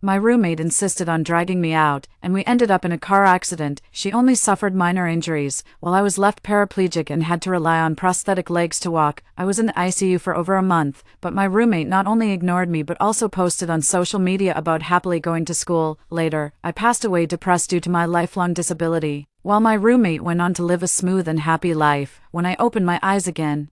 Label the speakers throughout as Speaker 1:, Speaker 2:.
Speaker 1: My roommate insisted on dragging me out, and we ended up in a car accident. She only suffered minor injuries, while I was left paraplegic and had to rely on prosthetic legs to walk. I was in the ICU for over a month, but my roommate not only ignored me but also posted on social media about happily going to school. Later, I passed away depressed due to my lifelong disability, while my roommate went on to live a smooth and happy life. When I opened my eyes again,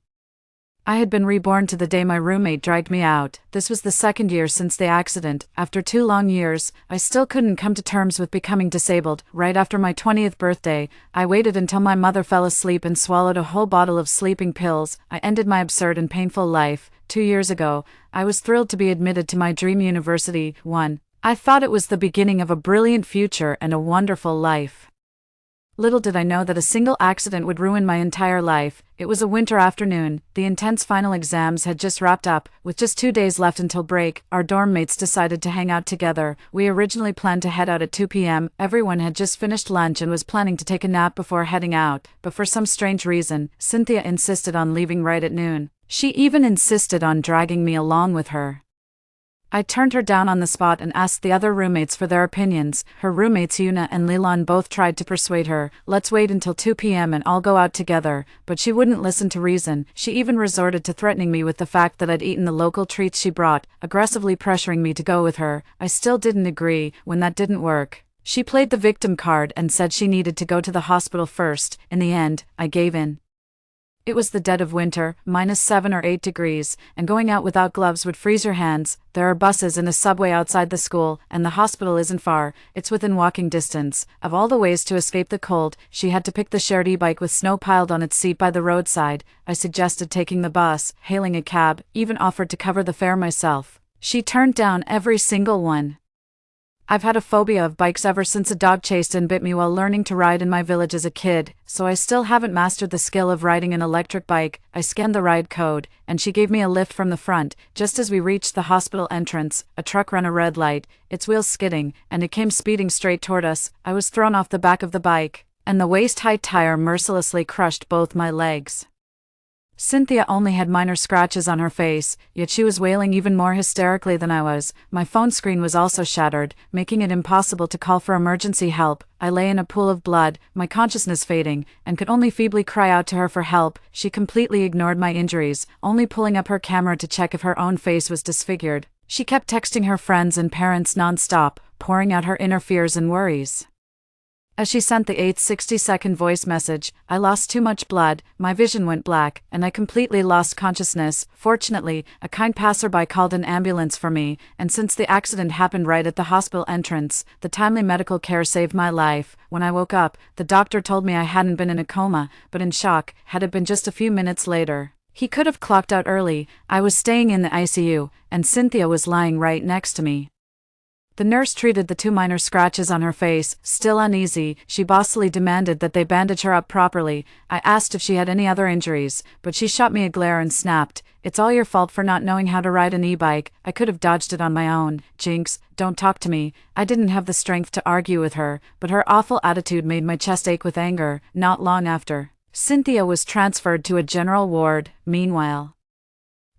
Speaker 1: I had been reborn to the day my roommate dragged me out. This was the second year since the accident. After 2 long years, I still couldn't come to terms with becoming disabled. Right after my 20th birthday, I waited until my mother fell asleep and swallowed a whole bottle of sleeping pills. I ended my absurd and painful life. 2 years ago, I was thrilled to be admitted to my dream university. 1. I thought it was the beginning of a brilliant future and a wonderful life. Little did I know that a single accident would ruin my entire life. It was a winter afternoon. The intense final exams had just wrapped up. With just 2 days left until break, our dorm mates decided to hang out together. We originally planned to head out at 2 p.m. Everyone had just finished lunch and was planning to take a nap before heading out, but for some strange reason, Cynthia insisted on leaving right at noon. She even insisted on dragging me along with her. I turned her down on the spot and asked the other roommates for their opinions. Her roommates Yuna and Leland both tried to persuade her, "Let's wait until 2 p.m. and all go out together," but she wouldn't listen to reason. She even resorted to threatening me with the fact that I'd eaten the local treats she brought, aggressively pressuring me to go with her. I still didn't agree. When that didn't work, she played the victim card and said she needed to go to the hospital first. In the end, I gave in. It was the dead of winter, -7 or 8 degrees, and going out without gloves would freeze your hands. There are buses and a subway outside the school, and the hospital isn't far. It's within walking distance. Of all the ways to escape the cold, she had to pick the shared e-bike with snow piled on its seat by the roadside. I suggested taking the bus, hailing a cab, even offered to cover the fare myself. She turned down every single one. I've had a phobia of bikes ever since a dog chased and bit me while learning to ride in my village as a kid, so I still haven't mastered the skill of riding an electric bike. I scanned the ride code, and she gave me a lift from the front. Just as we reached the hospital entrance, a truck ran a red light, its wheels skidding, and it came speeding straight toward us. I was thrown off the back of the bike, and the waist-high tire mercilessly crushed both my legs. Cynthia only had minor scratches on her face, yet she was wailing even more hysterically than I was. My phone screen was also shattered, making it impossible to call for emergency help. I lay in a pool of blood, my consciousness fading, and could only feebly cry out to her for help. She completely ignored my injuries, only pulling up her camera to check if her own face was disfigured. She kept texting her friends and parents non-stop, pouring out her inner fears and worries. As she sent the 8th 60-second voice message, I lost too much blood, my vision went black, and I completely lost consciousness. Fortunately, a kind passerby called an ambulance for me, and since the accident happened right at the hospital entrance, the timely medical care saved my life. When I woke up, the doctor told me I hadn't been in a coma, but in shock, had it been just a few minutes later. He could have clocked out early. I was staying in the ICU, and Cynthia was lying right next to me. The nurse treated the 2 minor scratches on her face. Still uneasy, she bossily demanded that they bandage her up properly. I asked if she had any other injuries, but she shot me a glare and snapped, "It's all your fault for not knowing how to ride an e-bike. I could have dodged it on my own." Jinx, don't talk to me. I didn't have the strength to argue with her, but her awful attitude made my chest ache with anger. Not long after, Cynthia was transferred to a general ward. Meanwhile,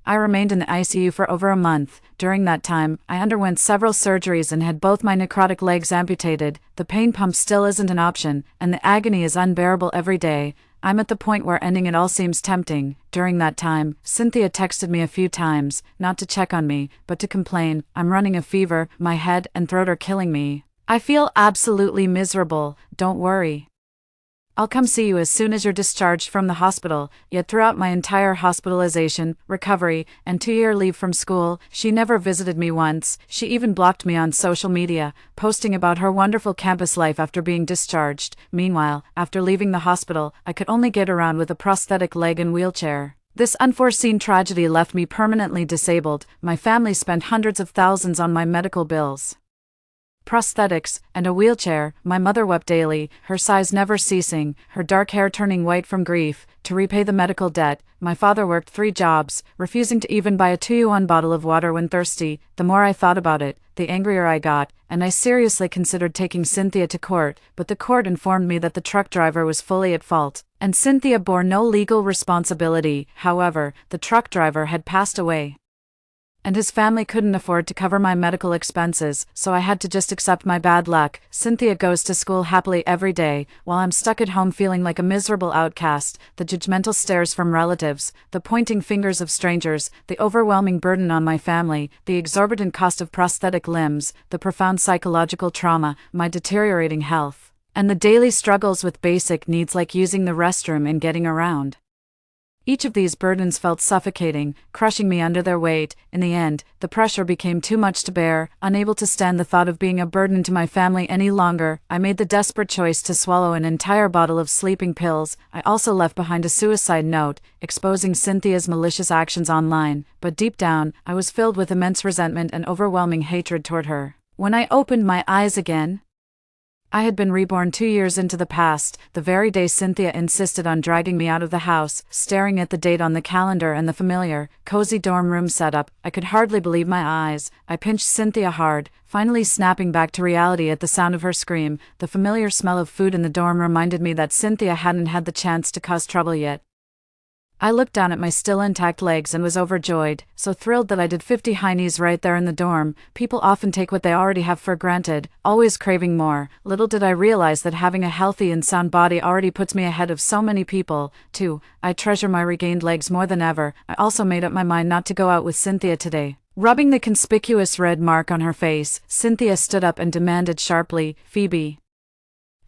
Speaker 1: I remained in the ICU for over a month. During that time, I underwent several surgeries and had both my necrotic legs amputated. The pain pump still isn't an option, and the agony is unbearable every day. I'm at the point where ending it all seems tempting. During that time, Cynthia texted me a few times, not to check on me, but to complain. "I'm running a fever, my head and throat are killing me. I feel absolutely miserable. Don't worry. I'll come see you as soon as you're discharged from the hospital." Yet throughout my entire hospitalization, recovery, and 2-year leave from school, she never visited me once. She even blocked me on social media, posting about her wonderful campus life after being discharged. Meanwhile, after leaving the hospital, I could only get around with a prosthetic leg and wheelchair. This unforeseen tragedy left me permanently disabled. My family spent hundreds of thousands on my medical bills, prosthetics, and a wheelchair. My mother wept daily, her sighs never ceasing, her dark hair turning white from grief. To repay the medical debt, my father worked 3 jobs, refusing to even buy a 2-in-1 bottle of water when thirsty. The more I thought about it, the angrier I got, and I seriously considered taking Cynthia to court, but the court informed me that the truck driver was fully at fault, and Cynthia bore no legal responsibility. However, the truck driver had passed away, and his family couldn't afford to cover my medical expenses, so I had to just accept my bad luck. Cynthia goes to school happily every day, while I'm stuck at home feeling like a miserable outcast. The judgmental stares from relatives, the pointing fingers of strangers, the overwhelming burden on my family, the exorbitant cost of prosthetic limbs, the profound psychological trauma, my deteriorating health, and the daily struggles with basic needs like using the restroom and getting around. Each of these burdens felt suffocating, crushing me under their weight. In the end, the pressure became too much to bear. Unable to stand the thought of being a burden to my family any longer, I made the desperate choice to swallow an entire bottle of sleeping pills. I also left behind a suicide note, exposing Cynthia's malicious actions online, but deep down, I was filled with immense resentment and overwhelming hatred toward her. When I opened my eyes again, I had been reborn 2 years into the past, the very day Cynthia insisted on dragging me out of the house. Staring at the date on the calendar and the familiar, cozy dorm room setup, I could hardly believe my eyes. I pinched Cynthia hard, finally snapping back to reality at the sound of her scream. The familiar smell of food in the dorm reminded me that Cynthia hadn't had the chance to cause trouble yet. I looked down at my still intact legs and was overjoyed, so thrilled that I did 50 high knees right there in the dorm. People often take what they already have for granted, always craving more. Little did I realize that having a healthy and sound body already puts me ahead of so many people. 2. I treasure my regained legs more than ever. I also made up my mind not to go out with Cynthia today. Rubbing the conspicuous red mark on her face, Cynthia stood up and demanded sharply, "Phoebe,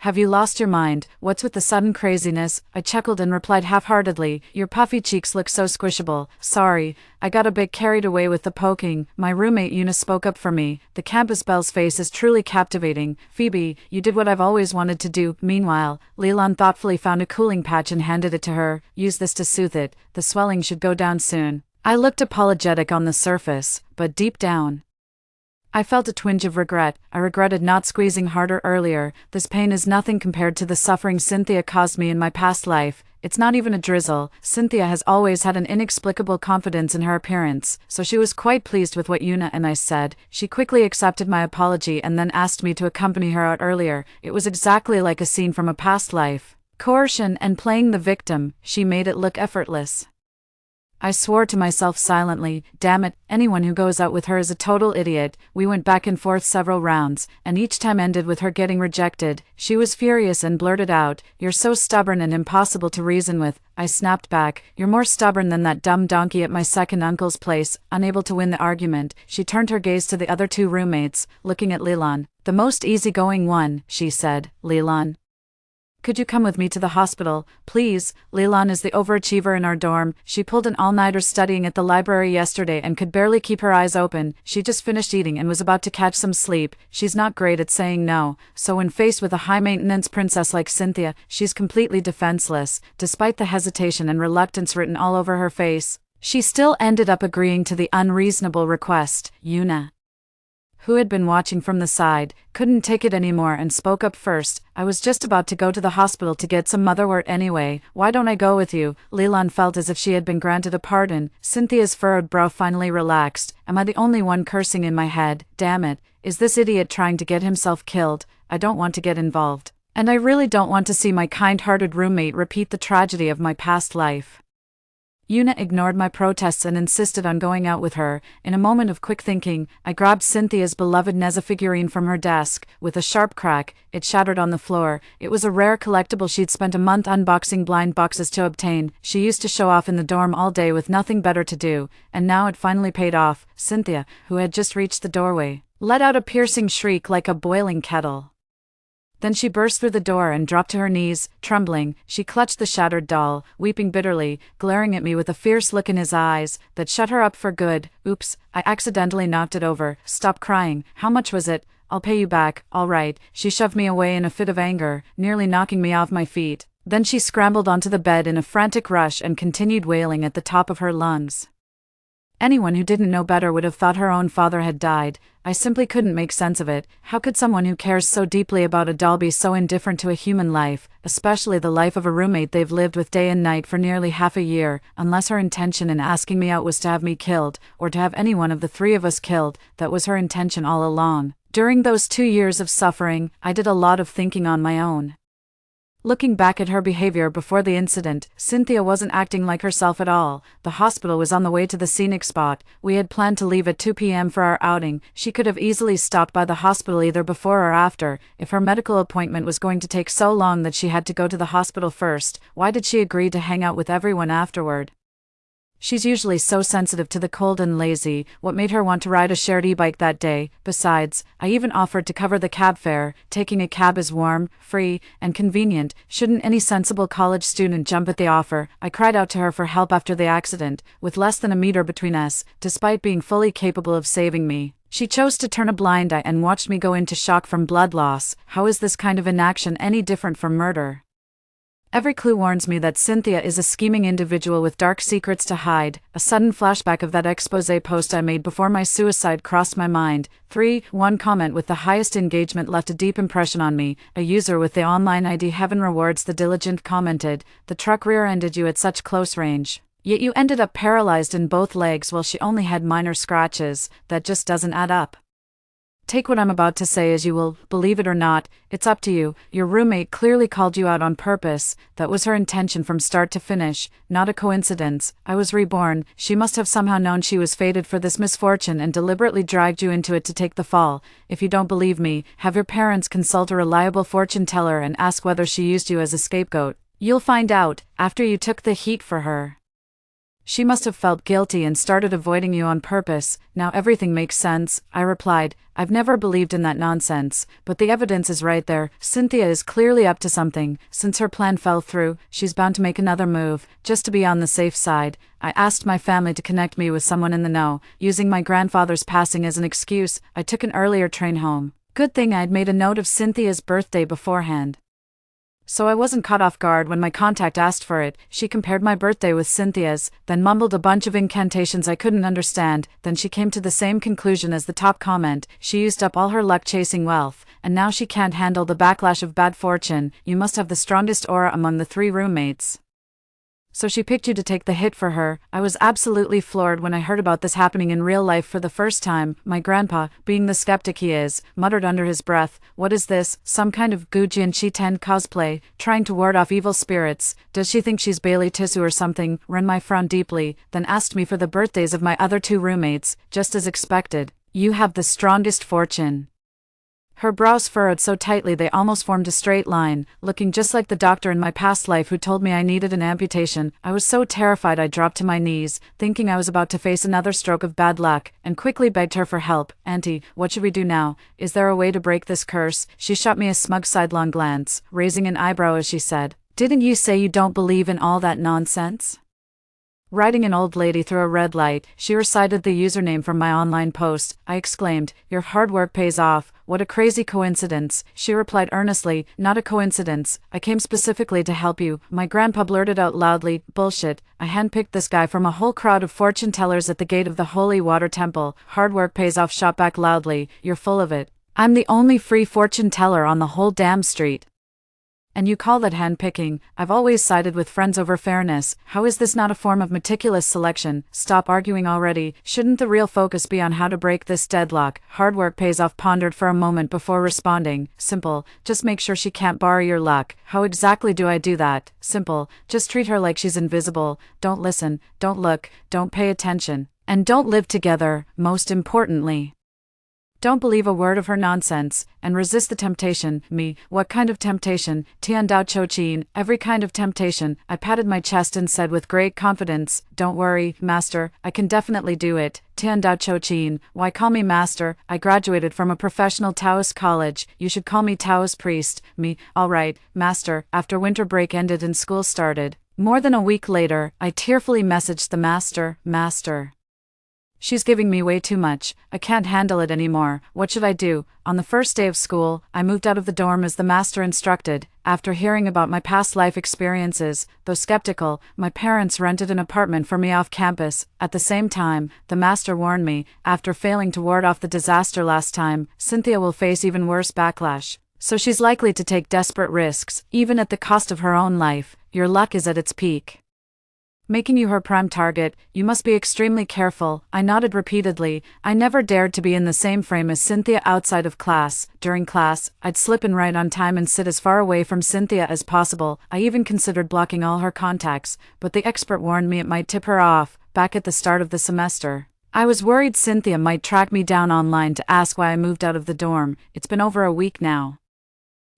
Speaker 1: have you lost your mind? What's with the sudden craziness?" I chuckled and replied half-heartedly, "Your puffy cheeks look so squishable." "Sorry, I got a bit carried away with the poking." My roommate Una spoke up for me. "The campus belle's face is truly captivating. Phoebe, you did what I've always wanted to do." Meanwhile, Leland thoughtfully found a cooling patch and handed it to her. "Use this to soothe it. The swelling should go down soon." I looked apologetic on the surface, but deep down, I felt a twinge of regret. I regretted not squeezing harder earlier. This pain is nothing compared to the suffering Cynthia caused me in my past life. It's not even a drizzle. Cynthia has always had an inexplicable confidence in her appearance, so she was quite pleased with what Una and I said. She quickly accepted my apology and then asked me to accompany her out earlier. It was exactly like a scene from a past life. Coercion and playing the victim, she made it look effortless. I swore to myself silently, "Damn it, anyone who goes out with her is a total idiot." We went back and forth several rounds, and each time ended with her getting rejected. She was furious and blurted out, "You're so stubborn and impossible to reason with." I snapped back, "You're more stubborn than that dumb donkey at my second uncle's place." Unable to win the argument, she turned her gaze to the other 2 roommates, looking at Leland. "The most easygoing one," she said. "Leland, could you come with me to the hospital, please? Leland is the overachiever in our dorm. She pulled an all-nighter studying at the library yesterday and could barely keep her eyes open. She just finished eating and was about to catch some sleep. She's not great at saying no, so when faced with a high-maintenance princess like Cynthia, she's completely defenseless." Despite the hesitation and reluctance written all over her face, she still ended up agreeing to the unreasonable request. Una, who had been watching from the side, couldn't take it anymore and spoke up first. "I was just about to go to the hospital to get some motherwort anyway. Why don't I go with you?" Leland felt as if she had been granted a pardon. Cynthia's furrowed brow finally relaxed. "Am I the only one cursing in my head? Damn it, is this idiot trying to get himself killed? I don't want to get involved. And I really don't want to see my kind-hearted roommate repeat the tragedy of my past life." Una ignored my protests and insisted on going out with her. In a moment of quick thinking, I grabbed Cynthia's beloved Neza figurine from her desk. With a sharp crack, it shattered on the floor. It was a rare collectible she'd spent a month unboxing blind boxes to obtain. She used to show off in the dorm all day with nothing better to do, and now it finally paid off. Cynthia, who had just reached the doorway, let out a piercing shriek like a boiling kettle. Then she burst through the door and dropped to her knees, trembling. She clutched the shattered doll, weeping bitterly, glaring at me with a fierce look in his eyes that shut her up for good. "Oops, I accidentally knocked it over. Stop crying. How much was it? I'll pay you back." "All right." She shoved me away in a fit of anger, nearly knocking me off my feet. Then she scrambled onto the bed in a frantic rush and continued wailing at the top of her lungs. Anyone who didn't know better would have thought her own father had died. I simply couldn't make sense of it. How could someone who cares so deeply about a doll be so indifferent to a human life, especially the life of a roommate they've lived with day and night for nearly half a year? Unless her intention in asking me out was to have me killed, or to have any one of the 3 of us killed, that was her intention all along. During those 2 years of suffering, I did a lot of thinking on my own. Looking back at her behavior before the incident, Cynthia wasn't acting like herself at all. The hospital was on the way to the scenic spot. We had planned to leave at 2 p.m. for our outing. She could have easily stopped by the hospital either before or after. If her medical appointment was going to take so long that she had to go to the hospital first, why did she agree to hang out with everyone afterward? She's usually so sensitive to the cold and lazy. What made her want to ride a shared e-bike that day? Besides, I even offered to cover the cab fare. Taking a cab is warm, free, and convenient. Shouldn't any sensible college student jump at the offer? I cried out to her for help after the accident, with less than a meter between us, despite being fully capable of saving me. She chose to turn a blind eye and watched me go into shock from blood loss. How is this kind of inaction any different from murder? Every clue warns me that Cynthia is a scheming individual with dark secrets to hide. A sudden flashback of that exposé post I made before my suicide crossed my mind. 1 comment with the highest engagement left a deep impression on me. A user with the online ID "Heaven Rewards the Diligent" commented, "The truck rear-ended you at such close range. Yet you ended up paralyzed in both legs while she only had minor scratches. That just doesn't add up." Take what I'm about to say as you will, believe it or not, it's up to you. Your roommate clearly called you out on purpose. That was her intention from start to finish, not a coincidence. I was reborn. She must have somehow known she was fated for this misfortune and deliberately dragged you into it to take the fall. If you don't believe me, have your parents consult a reliable fortune teller and ask whether she used you as a scapegoat. You'll find out, after you took the heat for her. She must have felt guilty and started avoiding you on purpose. Now everything makes sense, I replied. I've never believed in that nonsense, but the evidence is right there. Cynthia is clearly up to something. Since her plan fell through, she's bound to make another move, just to be on the safe side. I asked my family to connect me with someone in the know. Using my grandfather's passing as an excuse, I took an earlier train home. Good thing I'd made a note of Cynthia's birthday beforehand, so I wasn't caught off guard when my contact asked for it. She compared my birthday with Cynthia's, then mumbled a bunch of incantations I couldn't understand. Then she came to the same conclusion as the top comment. She used up all her luck chasing wealth, and now she can't handle the backlash of bad fortune. You must have the strongest aura among the 3 roommates. So she picked you to take the hit for her. I was absolutely floored when I heard about this happening in real life for the first time. My grandpa, being the skeptic he is, muttered under his breath, "What is this, some kind of Gucci and She-10 cosplay, trying to ward off evil spirits? Does she think she's Bailey Tissue or something?" Ran my frown deeply, then asked me for the birthdays of my other 2 roommates, just as expected. "You have the strongest fortune." Her brows furrowed so tightly they almost formed a straight line, looking just like the doctor in my past life who told me I needed an amputation. I was so terrified I dropped to my knees, thinking I was about to face another stroke of bad luck, and quickly begged her for help. "Auntie, what should we do now? Is there a way to break this curse?" She shot me a smug sidelong glance, raising an eyebrow as she said, "Didn't you say you don't believe in all that nonsense?" Riding an old lady through a red light, she recited the username from my online post. I exclaimed, "Your hard work pays off. What a crazy coincidence." She replied earnestly, "Not a coincidence. I came specifically to help you." My grandpa blurted out loudly, "Bullshit. I handpicked this guy from a whole crowd of fortune tellers at the gate of the Holy Water Temple." Hard work pays off shot back loudly, "You're full of it. I'm the only free fortune teller on the whole damn street. And you call that handpicking? I've always sided with friends over fairness. How is this not a form of meticulous selection? Stop arguing already. Shouldn't the real focus be on how to break this deadlock?" Hard work pays off pondered for a moment before responding. "Simple. Just make sure she can't borrow your luck." "How exactly do I do that?" "Simple. Just treat her like she's invisible. Don't listen, don't look, don't pay attention. And don't live together, most importantly. Don't believe a word of her nonsense, and resist the temptation." "Me? What kind of temptation?" "Tian Dao Cho Chin, every kind of temptation." I patted my chest and said with great confidence, "Don't worry, Master, I can definitely do it." "Tian Dao Cho Chin, why call me Master? I graduated from a professional Taoist college. You should call me Taoist priest." "Me? All right, Master." After winter break ended and school started, more than a week later, I tearfully messaged the Master, "Master, she's giving me way too much. I can't handle it anymore. What should I do?" On the first day of school, I moved out of the dorm as the master instructed. After hearing about my past life experiences, though skeptical, my parents rented an apartment for me off campus. At the same time, the master warned me, after failing to ward off the disaster last time, Cynthia will face even worse backlash. So she's likely to take desperate risks, even at the cost of her own life. Your luck is at its peak. Making you her prime target, you must be extremely careful. I nodded repeatedly. I never dared to be in the same frame as Cynthia outside of class. During class, I'd slip in right on time and sit as far away from Cynthia as possible. I even considered blocking all her contacts, but the expert warned me it might tip her off, back at the start of the semester. I was worried Cynthia might track me down online to ask why I moved out of the dorm. It's been over a week now,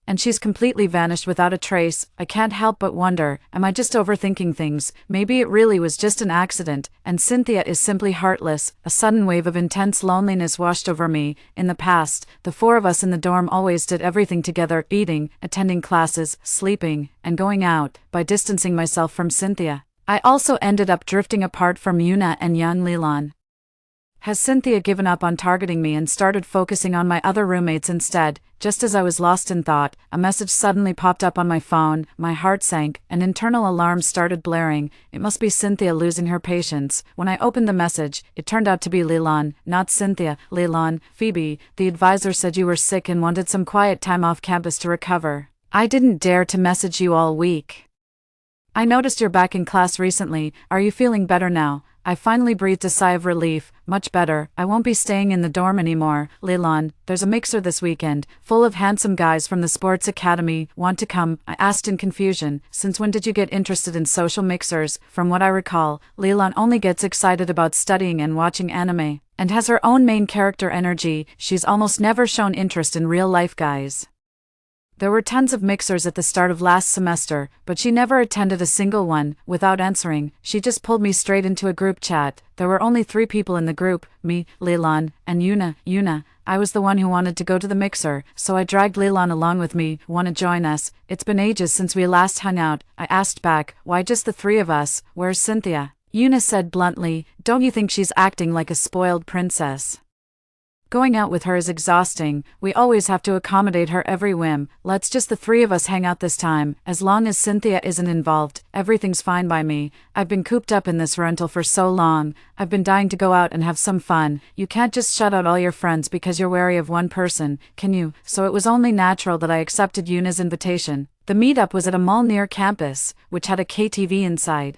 Speaker 1: and she's completely vanished without a trace. I can't help but wonder, am I just overthinking things? Maybe it really was just an accident, and Cynthia is simply heartless. A sudden wave of intense loneliness washed over me. In the past, the four of us in the dorm always did everything together, eating, attending classes, sleeping, and going out. By distancing myself from Cynthia, I also ended up drifting apart from Yuna and Yan Lilan. Has Cynthia given up on targeting me and started focusing on my other roommates instead? Just as I was lost in thought, a message suddenly popped up on my phone. My heart sank, an internal alarm started blaring. It must be Cynthia losing her patience. When I opened the message, it turned out to be Lilan, not Cynthia. Lilan, Phoebe, the advisor said you were sick and wanted some quiet time off campus to recover. I didn't dare to message you all week. I noticed you're back in class recently. Are you feeling better now? I finally breathed a sigh of relief. Much better. I won't be staying in the dorm anymore. Lilan, there's a mixer this weekend, full of handsome guys from the sports academy. Want to come? I asked in confusion. Since when did you get interested in social mixers? From what I recall, Lilan only gets excited about studying and watching anime, and has her own main character energy. She's almost never shown interest in real-life guys. There were tons of mixers at the start of last semester, but she never attended a single one. Without answering, she just pulled me straight into a group chat. There were only 3 people in the group, me, Lilan, and Yuna. I was the one who wanted to go to the mixer, so I dragged Lilan along with me. Want to join us? It's been ages since we last hung out. I asked back, why just the 3 of us? Where's Cynthia? Yuna said bluntly, don't you think she's acting like a spoiled princess? Going out with her is exhausting. We always have to accommodate her every whim. Let's just the 3 of us hang out this time. As long as Cynthia isn't involved, everything's fine by me. I've been cooped up in this rental for so long. I've been dying to go out and have some fun. You can't just shut out all your friends because you're wary of one person, can you? So it was only natural that I accepted Yuna's invitation. The meetup was at a mall near campus, which had a KTV inside.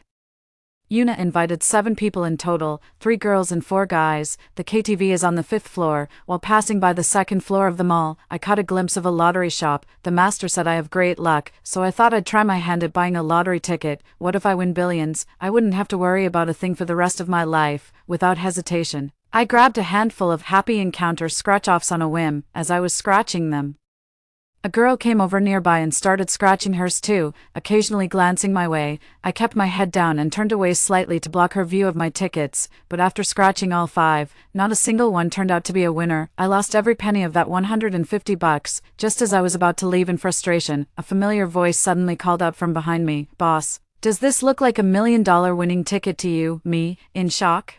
Speaker 1: Yuna invited 7 people in total, 3 girls and 4 guys. The KTV is on the 5th floor. While passing by the 2nd floor of the mall, I caught a glimpse of a lottery shop. The master said I have great luck, so I thought I'd try my hand at buying a lottery ticket. What if I win billions? I wouldn't have to worry about a thing for the rest of my life. Without hesitation, I grabbed a handful of Happy Encounter scratch-offs on a whim. As I was scratching them, a girl came over nearby and started scratching hers too, occasionally glancing my way. I kept my head down and turned away slightly to block her view of my tickets, but after scratching all 5, not a single one turned out to be a winner. I lost every penny of that $150. Just as I was about to leave in frustration, a familiar voice suddenly called out from behind me, "Boss, does this look like $1 million winning ticket to you?" Me, in shock,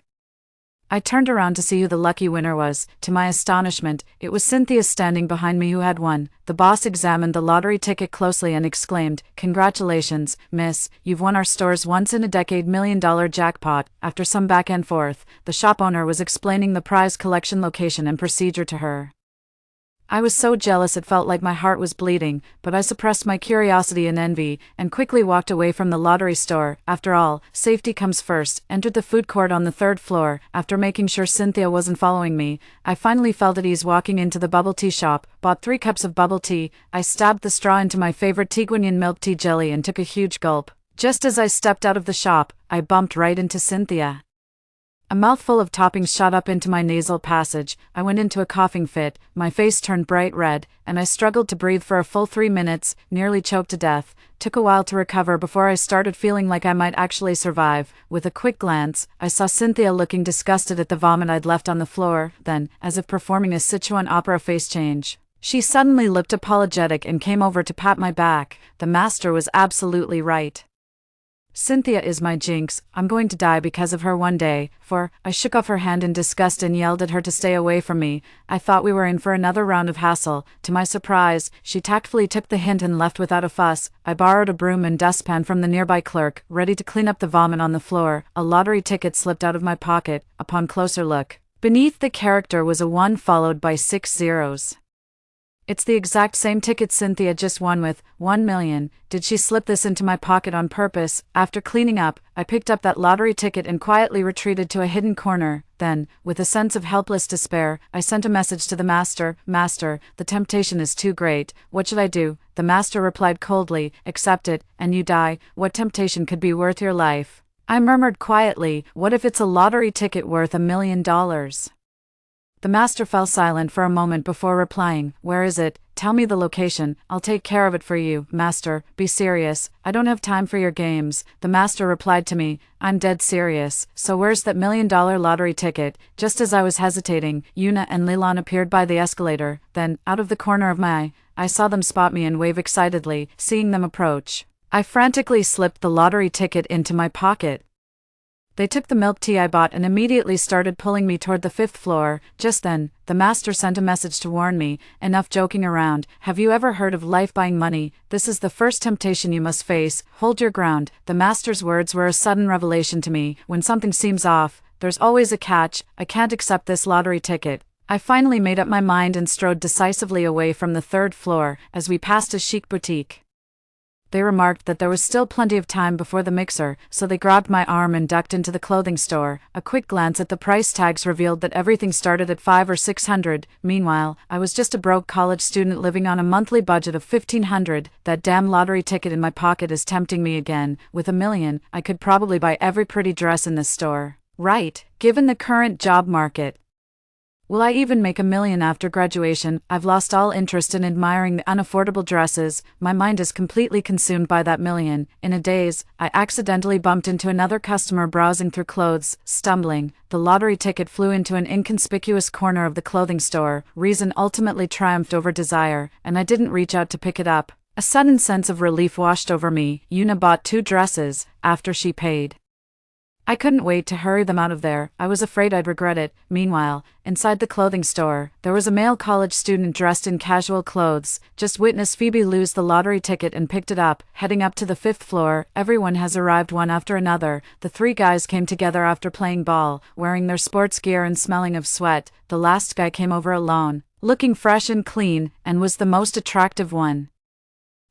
Speaker 1: I turned around to see who the lucky winner was. To my astonishment, it was Cynthia standing behind me who had won. The boss examined the lottery ticket closely and exclaimed, "Congratulations, miss, you've won our store's once-in-a-decade $1 million jackpot." After some back and forth, the shop owner was explaining the prize collection location and procedure to her. I was so jealous it felt like my heart was bleeding, but I suppressed my curiosity and envy, and quickly walked away from the lottery store. After all, safety comes first. Entered the food court on the 3rd floor. After making sure Cynthia wasn't following me, I finally felt at ease walking into the bubble tea shop, bought 3 cups of bubble tea. I stabbed the straw into my favorite Tiguanyan milk tea jelly and took a huge gulp. Just as I stepped out of the shop, I bumped right into Cynthia. A mouthful of toppings shot up into my nasal passage. I went into a coughing fit, my face turned bright red, and I struggled to breathe for a full 3 minutes, nearly choked to death. Took a while to recover before I started feeling like I might actually survive. With a quick glance, I saw Cynthia looking disgusted at the vomit I'd left on the floor. Then, as if performing a Sichuan opera face change, she suddenly looked apologetic and came over to pat my back. The master was absolutely right. Cynthia is my jinx. I'm going to die because of her one day. I shook off her hand in disgust and yelled at her to stay away from me. I thought we were in for another round of hassle. To my surprise, she tactfully took the hint and left without a fuss. I borrowed a broom and dustpan from the nearby clerk, ready to clean up the vomit on the floor. A lottery ticket slipped out of my pocket. Upon closer look, beneath the character was a 1 followed by 6 zeros. It's the exact same ticket Cynthia just won with 1 million. Did she slip this into my pocket on purpose? After cleaning up, I picked up that lottery ticket and quietly retreated to a hidden corner. Then, with a sense of helpless despair, I sent a message to the master. Master, the temptation is too great. What should I do? The master replied coldly, accept it, and you die. What temptation could be worth your life? I murmured quietly, what if it's a lottery ticket worth $1 million? The master fell silent for a moment before replying, where is it? Tell me the location, I'll take care of it for you. Master, be serious, I don't have time for your games. The master replied to me, I'm dead serious, so where's that $1 million lottery ticket? Just as I was hesitating, Yuna and Leland appeared by the escalator. Then, out of the corner of my eye, I saw them spot me and wave excitedly. Seeing them approach, I frantically slipped the lottery ticket into my pocket. They took the milk tea I bought and immediately started pulling me toward the 5th floor. Just then, the master sent a message to warn me, enough joking around. Have you ever heard of life buying money? This is the first temptation you must face. Hold your ground. The master's words were a sudden revelation to me. When something seems off, there's always a catch. I can't accept this lottery ticket. I finally made up my mind and strode decisively away from the 3rd floor. As we passed a chic boutique, they remarked that there was still plenty of time before the mixer, so they grabbed my arm and ducked into the clothing store. A quick glance at the price tags revealed that everything started at $500 or $600. Meanwhile, I was just a broke college student living on a monthly budget of $1,500. That damn lottery ticket in my pocket is tempting me again. With $1 million, I could probably buy every pretty dress in this store. Right, given the current job market. Will I even make $1 million after graduation? I've lost all interest in admiring the unaffordable dresses. My mind is completely consumed by that $1 million. In a daze, I accidentally bumped into another customer browsing through clothes. Stumbling, the lottery ticket flew into an inconspicuous corner of the clothing store. Reason ultimately triumphed over desire, and I didn't reach out to pick it up. A sudden sense of relief washed over me. Yuna bought 2 dresses, after she paid. I couldn't wait to hurry them out of there. I was afraid I'd regret it. Meanwhile, inside the clothing store, there was a male college student dressed in casual clothes. Just witnessed Phoebe lose the lottery ticket and picked it up. Heading up to the 5th floor, everyone has arrived one after another. The 3 guys came together after playing ball, wearing their sports gear and smelling of sweat. The last guy came over alone, looking fresh and clean, and was the most attractive one.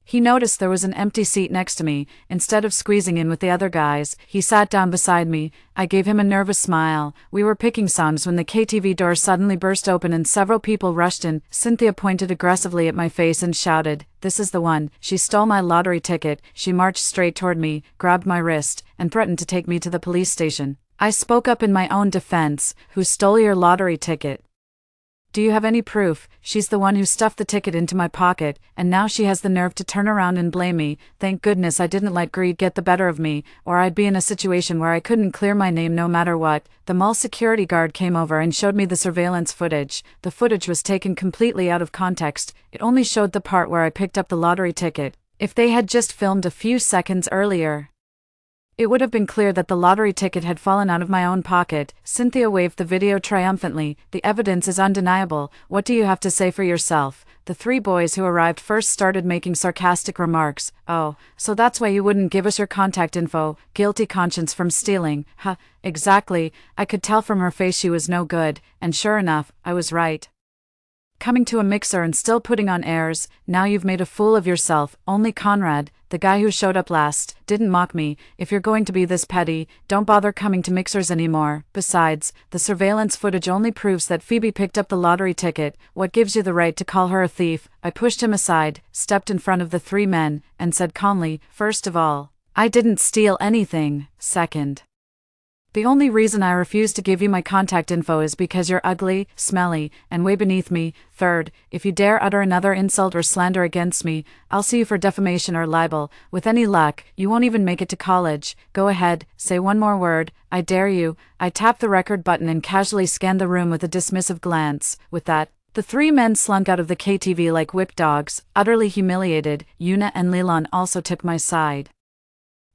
Speaker 1: He noticed there was an empty seat next to me. Instead of squeezing in with the other guys, he sat down beside me. I gave him a nervous smile. We were picking songs when the KTV door suddenly burst open and several people rushed in. Cynthia pointed aggressively at my face and shouted, "This is the one. She stole my lottery ticket." She marched straight toward me, grabbed my wrist, and threatened to take me to the police station. I spoke up in my own defense. "Who stole your lottery ticket? Do you have any proof? She's the one who stuffed the ticket into my pocket, and now she has the nerve to turn around and blame me. Thank goodness I didn't let greed get the better of me, or I'd be in a situation where I couldn't clear my name no matter what." The mall security guard came over and showed me the surveillance footage. The footage was taken completely out of context. It only showed the part where I picked up the lottery ticket. If they had just filmed a few seconds earlier, it would have been clear that the lottery ticket had fallen out of my own pocket. Cynthia waved the video triumphantly. "The evidence is undeniable. What do you have to say for yourself?" The 3 boys who arrived first started making sarcastic remarks. "Oh, so that's why you wouldn't give us your contact info. Guilty conscience from stealing." "Huh, exactly." I could tell from her face she was no good, and sure enough, I was right. Coming to a mixer and still putting on airs. "Now you've made a fool of yourself." Only Conrad, the guy who showed up last, didn't mock me. "If you're going to be this petty, don't bother coming to mixers anymore. Besides, the surveillance footage only proves that Phoebe picked up the lottery ticket. What gives you the right to call her a thief?" I pushed him aside, stepped in front of the 3 men, and said calmly, "First of all, I didn't steal anything. Second, the only reason I refuse to give you my contact info is because you're ugly, smelly, and way beneath me. Third, if you dare utter another insult or slander against me, I'll sue you for defamation or libel. With any luck, you won't even make it to college. Go ahead, say one more word. I dare you." I tapped the record button and casually scanned the room with a dismissive glance. With that, the 3 men slunk out of the KTV like whipped dogs, utterly humiliated. Yuna and Leland also took my side.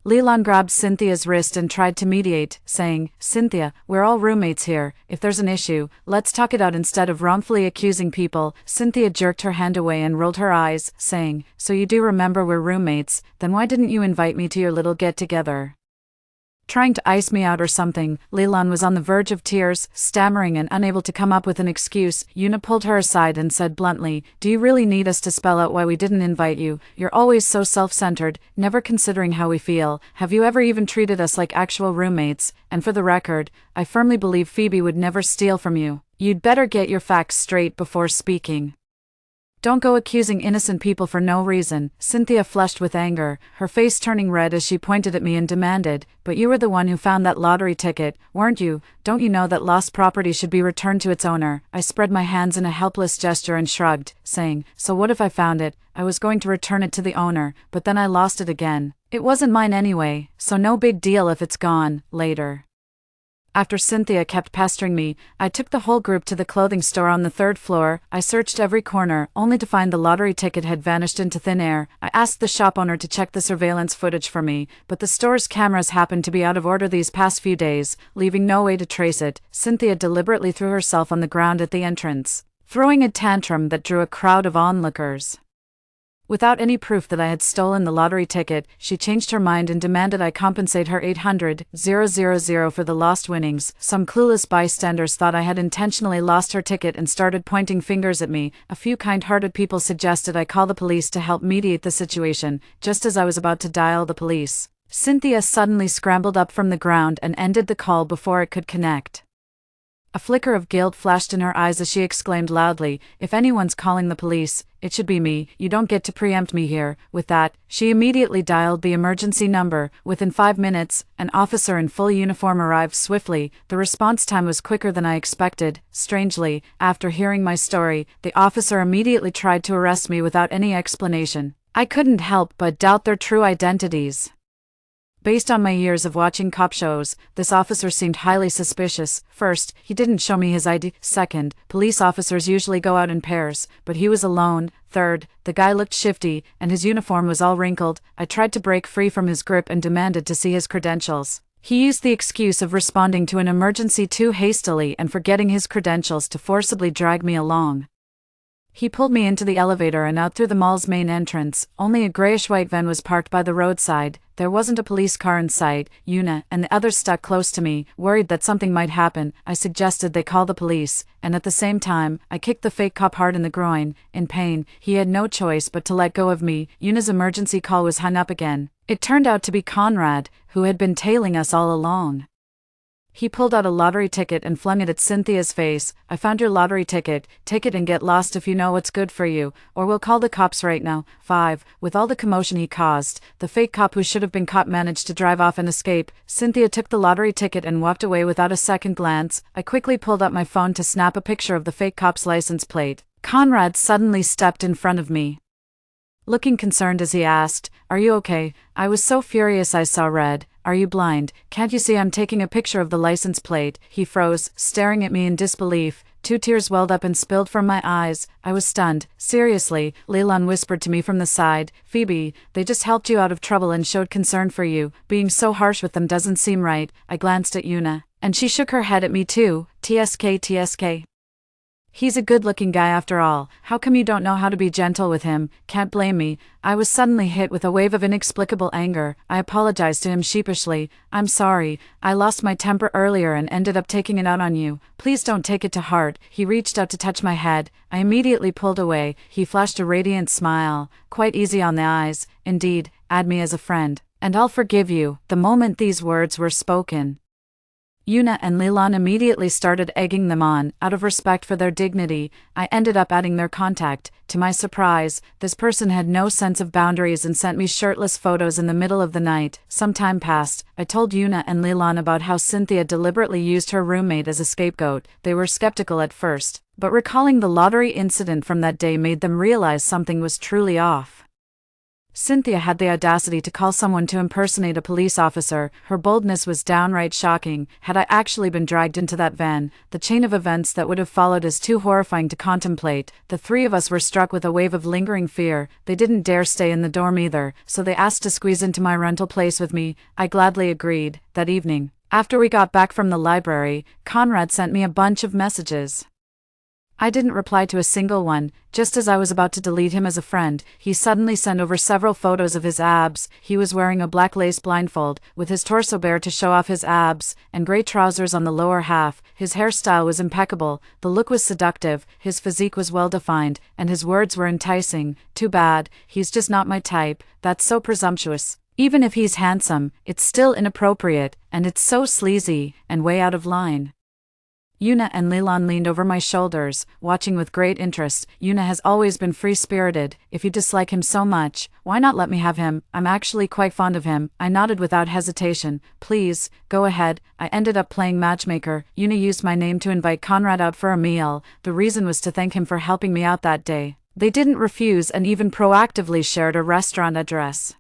Speaker 1: Leland grabbed Cynthia's wrist and tried to mediate, saying, "Cynthia, we're all roommates here. If there's an issue, let's talk it out instead of wrongfully accusing people." Cynthia jerked her hand away and rolled her eyes, saying, "So you do remember we're roommates? Then why didn't you invite me to your little get-together?" Trying to ice me out or something. Leland was on the verge of tears, stammering and unable to come up with an excuse. Yuna pulled her aside and said bluntly, "Do you really need us to spell out why we didn't invite you? You're always so self-centered, never considering how we feel. Have you ever even treated us like actual roommates? And for the record, I firmly believe Phoebe would never steal from you. You'd better get your facts straight before speaking. Don't go accusing innocent people for no reason." Cynthia flushed with anger, her face turning red as she pointed at me and demanded, "But you were the one who found that lottery ticket, weren't you? Don't you know that lost property should be returned to its owner?" I spread my hands in a helpless gesture and shrugged, saying, "So what if I found it? I was going to return it to the owner, but then I lost it again. It wasn't mine anyway, so no big deal if it's gone, later." After Cynthia kept pestering me, I took the whole group to the clothing store on the 3rd floor. I searched every corner, only to find the lottery ticket had vanished into thin air. I asked the shop owner to check the surveillance footage for me, but the store's cameras happened to be out of order these past few days, leaving no way to trace it. Cynthia deliberately threw herself on the ground at the entrance, throwing a tantrum that drew a crowd of onlookers. Without any proof that I had stolen the lottery ticket, she changed her mind and demanded I compensate her $800,000 for the lost winnings. Some clueless bystanders thought I had intentionally lost her ticket and started pointing fingers at me. A few kind-hearted people suggested I call the police to help mediate the situation. Just as I was about to dial the police, Cynthia suddenly scrambled up from the ground and ended the call before it could connect. A flicker of guilt flashed in her eyes as she exclaimed loudly, "If anyone's calling the police, it should be me. You don't get to preempt me here." With that, she immediately dialed the emergency number. Within 5 minutes, an officer in full uniform arrived swiftly. The response time was quicker than I expected. Strangely, after hearing my story, the officer immediately tried to arrest me without any explanation. I couldn't help but doubt their true identities. Based on my years of watching cop shows, this officer seemed highly suspicious. First, he didn't show me his ID. Second, police officers usually go out in pairs, but he was alone. Third, the guy looked shifty, and his uniform was all wrinkled. I tried to break free from his grip and demanded to see his credentials. He used the excuse of responding to an emergency too hastily and forgetting his credentials to forcibly drag me along. He pulled me into the elevator and out through the mall's main entrance. Only a grayish-white van was parked by the roadside. There wasn't a police car in sight. Yuna and the others stuck close to me, worried that something might happen. I suggested they call the police, and at the same time, I kicked the fake cop hard in the groin. In pain, he had no choice but to let go of me. Yuna's emergency call was hung up again. It turned out to be Conrad, who had been tailing us all along. He pulled out a lottery ticket and flung it at Cynthia's face. "I found your lottery ticket. Take it and get lost if you know what's good for you, or we'll call the cops right now." 5. With all the commotion he caused, the fake cop who should have been caught managed to drive off and escape. Cynthia took the lottery ticket and walked away without a second glance. I quickly pulled up my phone to snap a picture of the fake cop's license plate. Conrad suddenly stepped in front of me, looking concerned as he asked, "Are you okay?" I was so furious I saw red. "Are you blind? Can't you see I'm taking a picture of the license plate?" He froze, staring at me in disbelief. 2 tears welled up and spilled from my eyes. I was stunned. "Seriously," Leland whispered to me from the side. "Phoebe, they just helped you out of trouble and showed concern for you. Being so harsh with them doesn't seem right." I glanced at Yuna, and she shook her head at me too. TSK. He's a good-looking guy after all. How come you don't know how to be gentle with him? Can't blame me. I was suddenly hit with a wave of inexplicable anger. I apologized to him sheepishly. "I'm sorry. I lost my temper earlier and ended up taking it out on you. Please don't take it to heart." He reached out to touch my head. I immediately pulled away. He flashed a radiant smile. "Quite easy on the eyes. Indeed, add me as a friend, and I'll forgive you." The moment these words were spoken, Yuna and Leland immediately started egging them on. Out of respect for their dignity, I ended up adding their contact. To my surprise, this person had no sense of boundaries and sent me shirtless photos in the middle of the night. Some time passed. I told Yuna and Leland about how Cynthia deliberately used her roommate as a scapegoat. They were skeptical at first, but recalling the lottery incident from that day made them realize something was truly off. Cynthia had the audacity to call someone to impersonate a police officer. Her boldness was downright shocking. Had I actually been dragged into that van, the chain of events that would have followed is too horrifying to contemplate. The 3 of us were struck with a wave of lingering fear. They didn't dare stay in the dorm either, so they asked to squeeze into my rental place with me. I gladly agreed. That evening, after we got back from the library, Conrad sent me a bunch of messages. I didn't reply to a single one. Just as I was about to delete him as a friend, he suddenly sent over several photos of his abs. He was wearing a black lace blindfold, with his torso bare to show off his abs, and gray trousers on the lower half. His hairstyle was impeccable, the look was seductive, his physique was well-defined, and his words were enticing. Too bad, he's just not my type. That's so presumptuous. Even if he's handsome, it's still inappropriate, and it's so sleazy, and way out of line. Yuna and Leland leaned over my shoulders, watching with great interest. Yuna has always been free-spirited. If you dislike him so much, why not let me have him? I'm actually quite fond of him. I nodded without hesitation. Please, go ahead. I ended up playing matchmaker. Yuna used my name to invite Conrad out for a meal. The reason was to thank him for helping me out that day. They didn't refuse and even proactively shared a restaurant address.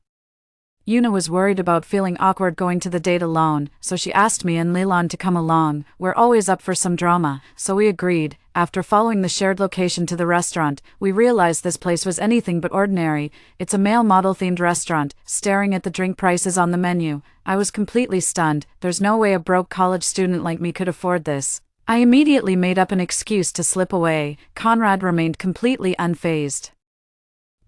Speaker 1: Yuna was worried about feeling awkward going to the date alone, so she asked me and Leland to come along. We're always up for some drama, so we agreed. After following the shared location to the restaurant, we realized this place was anything but ordinary. It's a male model-themed restaurant. Staring at the drink prices on the menu, I was completely stunned. There's no way a broke college student like me could afford this. I immediately made up an excuse to slip away. Conrad remained completely unfazed.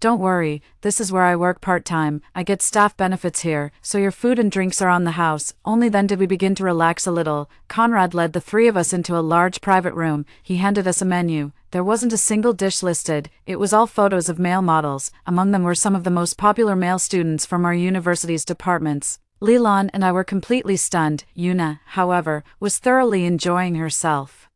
Speaker 1: Don't worry, this is where I work part-time. I get staff benefits here, so your food and drinks are on the house. Only then did we begin to relax a little. Conrad led the three of us into a large private room. He handed us a menu. There wasn't a single dish listed. It was all photos of male models. Among them were some of the most popular male students from our university's departments. Leland and I were completely stunned. Yuna, however, was thoroughly enjoying herself,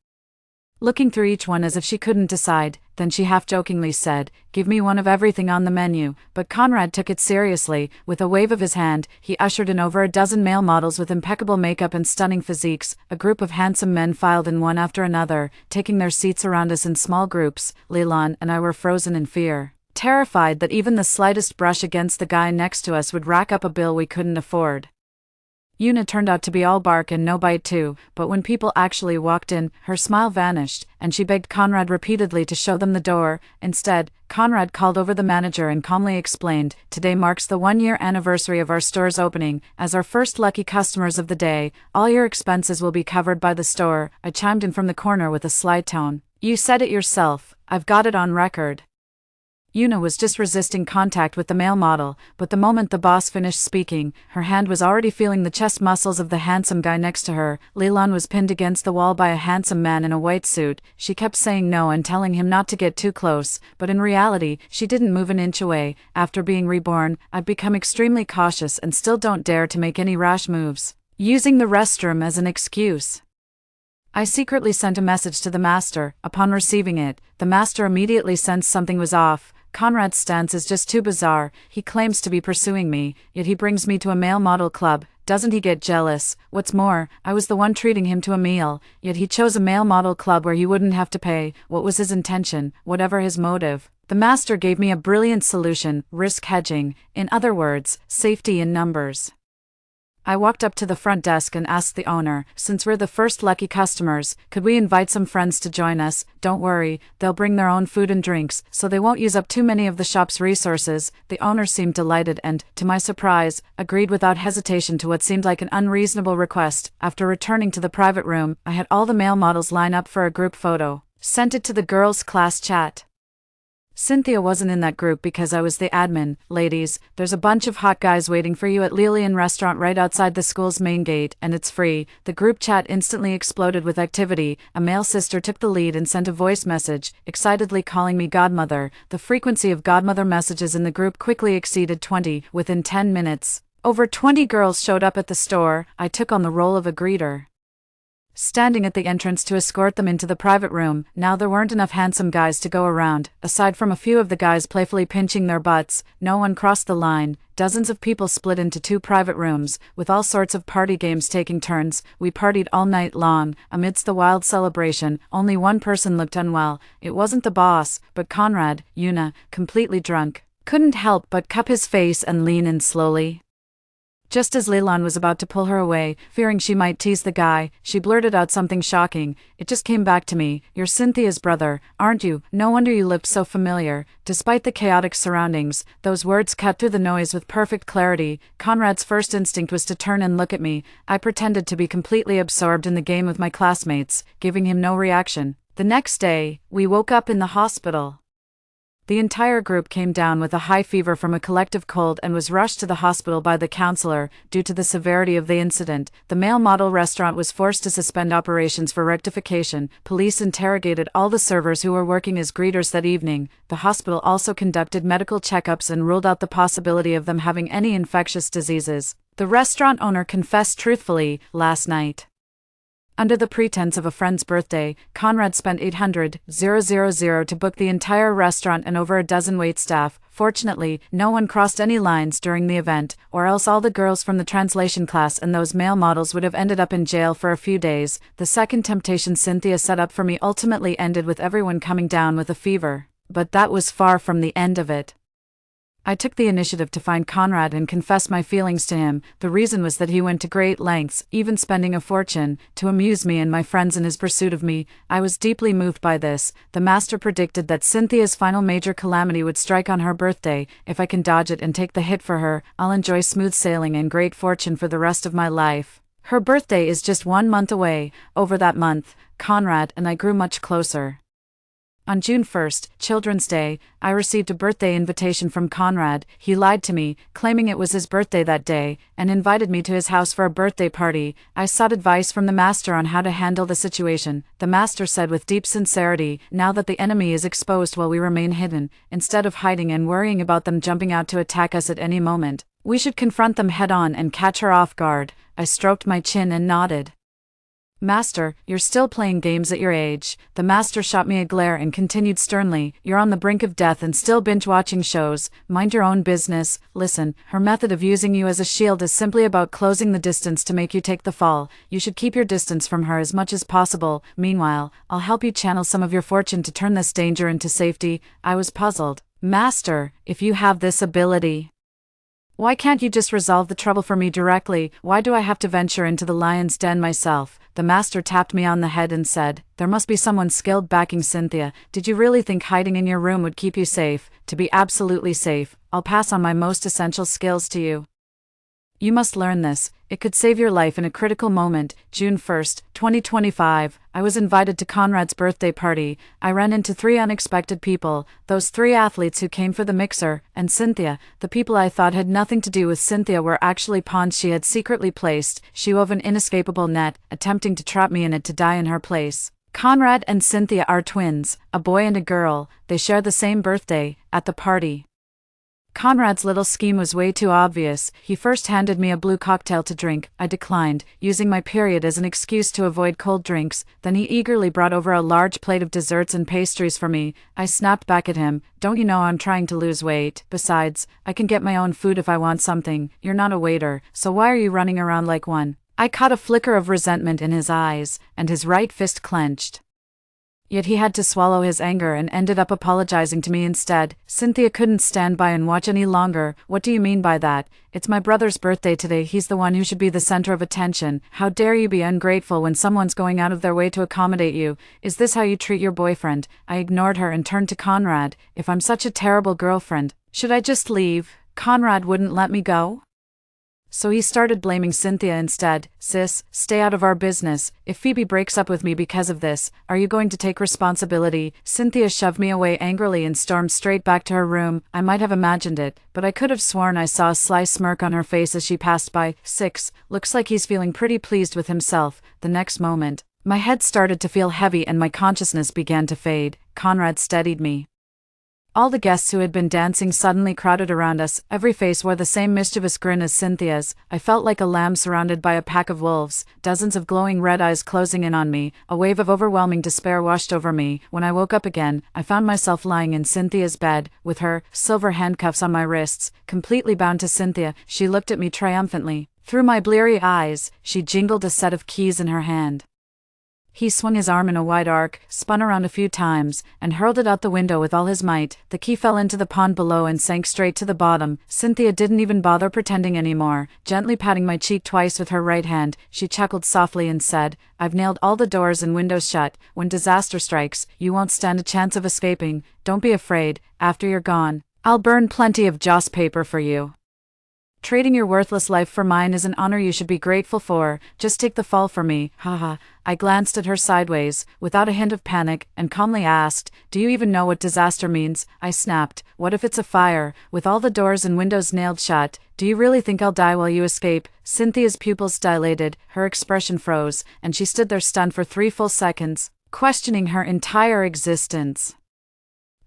Speaker 1: looking through each one as if she couldn't decide. Then she half-jokingly said, "Give me one of everything on the menu," but Conrad took it seriously. With a wave of his hand, he ushered in over a dozen male models with impeccable makeup and stunning physiques. A group of handsome men filed in one after another, taking their seats around us in small groups. Leland and I were frozen in fear, terrified that even the slightest brush against the guy next to us would rack up a bill we couldn't afford. Yuna turned out to be all bark and no bite too, but when people actually walked in, her smile vanished, and she begged Conrad repeatedly to show them the door. Instead, Conrad called over the manager and calmly explained, "Today marks the 1-year anniversary of our store's opening. As our first lucky customers of the day, all your expenses will be covered by the store." I chimed in from the corner with a sly tone. "You said it yourself. I've got it on record." Yuna was just resisting contact with the male model, but the moment the boss finished speaking, her hand was already feeling the chest muscles of the handsome guy next to her. Leland was pinned against the wall by a handsome man in a white suit. She kept saying no and telling him not to get too close, but in reality, she didn't move an inch away. After being reborn, I've become extremely cautious and still don't dare to make any rash moves, using the restroom as an excuse. I secretly sent a message to the master. Upon receiving it, the master immediately sensed something was off. Conrad's stance is just too bizarre. He claims to be pursuing me, yet he brings me to a male model club. Doesn't he get jealous? What's more, I was the one treating him to a meal, yet he chose a male model club where he wouldn't have to pay. What was his intention? Whatever his motive, the master gave me a brilliant solution: risk hedging. In other words, safety in numbers. I walked up to the front desk and asked the owner, "Since we're the first lucky customers, could we invite some friends to join us? Don't worry, they'll bring their own food and drinks, so they won't use up too many of the shop's resources." The owner seemed delighted and, to my surprise, agreed without hesitation to what seemed like an unreasonable request. After returning to the private room, I had all the male models line up for a group photo. Sent it to the girls' class chat. Cynthia wasn't in that group because I was the admin. "Ladies, there's a bunch of hot guys waiting for you at Lilian Restaurant right outside the school's main gate, and it's free." The group chat instantly exploded with activity. A male sister took the lead and sent a voice message, excitedly calling me godmother. The frequency of godmother messages in the group quickly exceeded 20. Within 10 minutes, over 20 girls showed up at the store. I took on the role of a greeter, standing at the entrance to escort them into the private room. Now there weren't enough handsome guys to go around. Aside from a few of the guys playfully pinching their butts, no one crossed the line. Dozens of people split into 2 private rooms, with all sorts of party games taking turns. We partied all night long. Amidst the wild celebration, only one person looked unwell. It wasn't the boss, but Conrad. Yuna, completely drunk, couldn't help but cup his face and lean in slowly. Just as Leland was about to pull her away, fearing she might tease the guy, she blurted out something shocking. It just came back to me. "You're Cynthia's brother, aren't you? No wonder you looked so familiar." Despite the chaotic surroundings, those words cut through the noise with perfect clarity. Conrad's first instinct was to turn and look at me. I pretended to be completely absorbed in the game with my classmates, giving him no reaction. The next day, we woke up in the hospital. The entire group came down with a high fever from a collective cold and was rushed to the hospital by the counselor. Due to the severity of the incident, the male model restaurant was forced to suspend operations for rectification. Police interrogated all the servers who were working as greeters that evening. The hospital also conducted medical checkups and ruled out the possibility of them having any infectious diseases. The restaurant owner confessed truthfully, "Last night, under the pretense of a friend's birthday, Conrad spent $800,000 to book the entire restaurant and over a dozen waitstaff. Fortunately, no one crossed any lines during the event, or else all the girls from the translation class and those male models would have ended up in jail for a few days. The second temptation Cynthia set up for me ultimately ended with everyone coming down with a fever. But that was far from the end of it. I took the initiative to find Conrad and confess my feelings to him. The reason was that he went to great lengths, even spending a fortune, to amuse me and my friends in his pursuit of me. I was deeply moved by this. The master predicted that Cynthia's final major calamity would strike on her birthday. If I can dodge it and take the hit for her, I'll enjoy smooth sailing and great fortune for the rest of my life. Her birthday is just 1 month away. Over that month, Conrad and I grew much closer. On June 1st, Children's Day, I received a birthday invitation from Conrad. He lied to me, claiming it was his birthday that day, and invited me to his house for a birthday party. I sought advice from the master on how to handle the situation. The master said with deep sincerity, "Now that the enemy is exposed while we remain hidden, instead of hiding and worrying about them jumping out to attack us at any moment, we should confront them head-on and catch her off guard." I stroked my chin and nodded. "Master, you're still playing games at your age." The master shot me a glare and continued sternly, "You're on the brink of death and still binge-watching shows. Mind your own business." Listen, her method of using you as a shield is simply about closing the distance to make you take the fall. You should keep your distance from her as much as possible. Meanwhile, I'll help you channel some of your fortune to turn this danger into safety. I was puzzled. "Master, if you have this ability, why can't you just resolve the trouble for me directly? Why do I have to venture into the lion's den myself?" The master tapped me on the head and said, "There must be someone skilled backing Cynthia. Did you really think hiding in your room would keep you safe? To be absolutely safe, I'll pass on my most essential skills to you. You must learn this. It could save your life in a critical moment." June 1st, 2025, I was invited to Conrad's birthday party. I ran into 3 unexpected people, those 3 athletes who came for the mixer, and Cynthia. The people I thought had nothing to do with Cynthia were actually pawns she had secretly placed. She wove an inescapable net, attempting to trap me in it to die in her place. Conrad and Cynthia are twins, a boy and a girl. They share the same birthday. At the party, Conrad's little scheme was way too obvious. He first handed me a blue cocktail to drink. I declined, using my period as an excuse to avoid cold drinks. Then he eagerly brought over a large plate of desserts and pastries for me. I snapped back at him, "Don't you know I'm trying to lose weight? Besides, I can get my own food if I want something. You're not a waiter, so why are you running around like one?" I caught a flicker of resentment in his eyes, and his right fist clenched. Yet he had to swallow his anger and ended up apologizing to me instead. "Cynthia couldn't stand by and watch any longer." "What do you mean by that? It's my brother's birthday today. He's the one who should be the center of attention. How dare you be ungrateful when someone's going out of their way to accommodate you? Is this how you treat your boyfriend?" I ignored her and turned to Conrad. "If I'm such a terrible girlfriend, should I just leave?" Conrad wouldn't let me go, so he started blaming Cynthia instead. "Sis, stay out of our business. If Phoebe breaks up with me because of this, are you going to take responsibility?" Cynthia shoved me away angrily and stormed straight back to her room. I might have imagined it, but I could have sworn I saw a sly smirk on her face as she passed by. 6. Looks like he's feeling pretty pleased with himself. The next moment, my head started to feel heavy and my consciousness began to fade. Conrad steadied me. All the guests who had been dancing suddenly crowded around us. Every face wore the same mischievous grin as Cynthia's. I felt like a lamb surrounded by a pack of wolves, dozens of glowing red eyes closing in on me. A wave of overwhelming despair washed over me. When I woke up again, I found myself lying in Cynthia's bed, with her silver handcuffs on my wrists, completely bound to Cynthia. She looked at me triumphantly. Through my bleary eyes, she jingled a set of keys in her hand. He swung his arm in a wide arc, spun around a few times, and hurled it out the window with all his might. The key fell into the pond below and sank straight to the bottom. Cynthia didn't even bother pretending anymore. Gently patting my cheek twice with her right hand, she chuckled softly and said, "I've nailed all the doors and windows shut. When disaster strikes, you won't stand a chance of escaping. Don't be afraid. After you're gone, I'll burn plenty of joss paper for you." Trading your worthless life for mine is an honor you should be grateful for. Just take the fall for me, haha. I glanced at her sideways, without a hint of panic, and calmly asked, "Do you even know what disaster means?" I snapped. "What if it's a fire, with all the doors and windows nailed shut? Do you really think I'll die while you escape?" Cynthia's pupils dilated, her expression froze, and she stood there stunned for 3 full seconds, questioning her entire existence.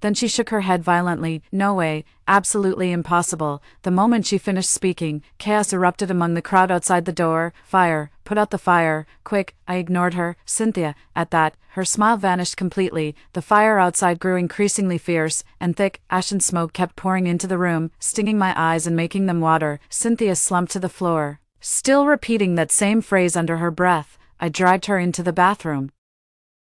Speaker 1: Then she shook her head violently. "No way, absolutely impossible." The moment she finished speaking, chaos erupted among the crowd outside the door. "Fire, put out the fire, quick." I ignored her. "Cynthia." At that, her smile vanished completely. The fire outside grew increasingly fierce, and thick, ashen smoke kept pouring into the room, stinging my eyes and making them water. Cynthia slumped to the floor, still repeating that same phrase under her breath. I dragged her into the bathroom,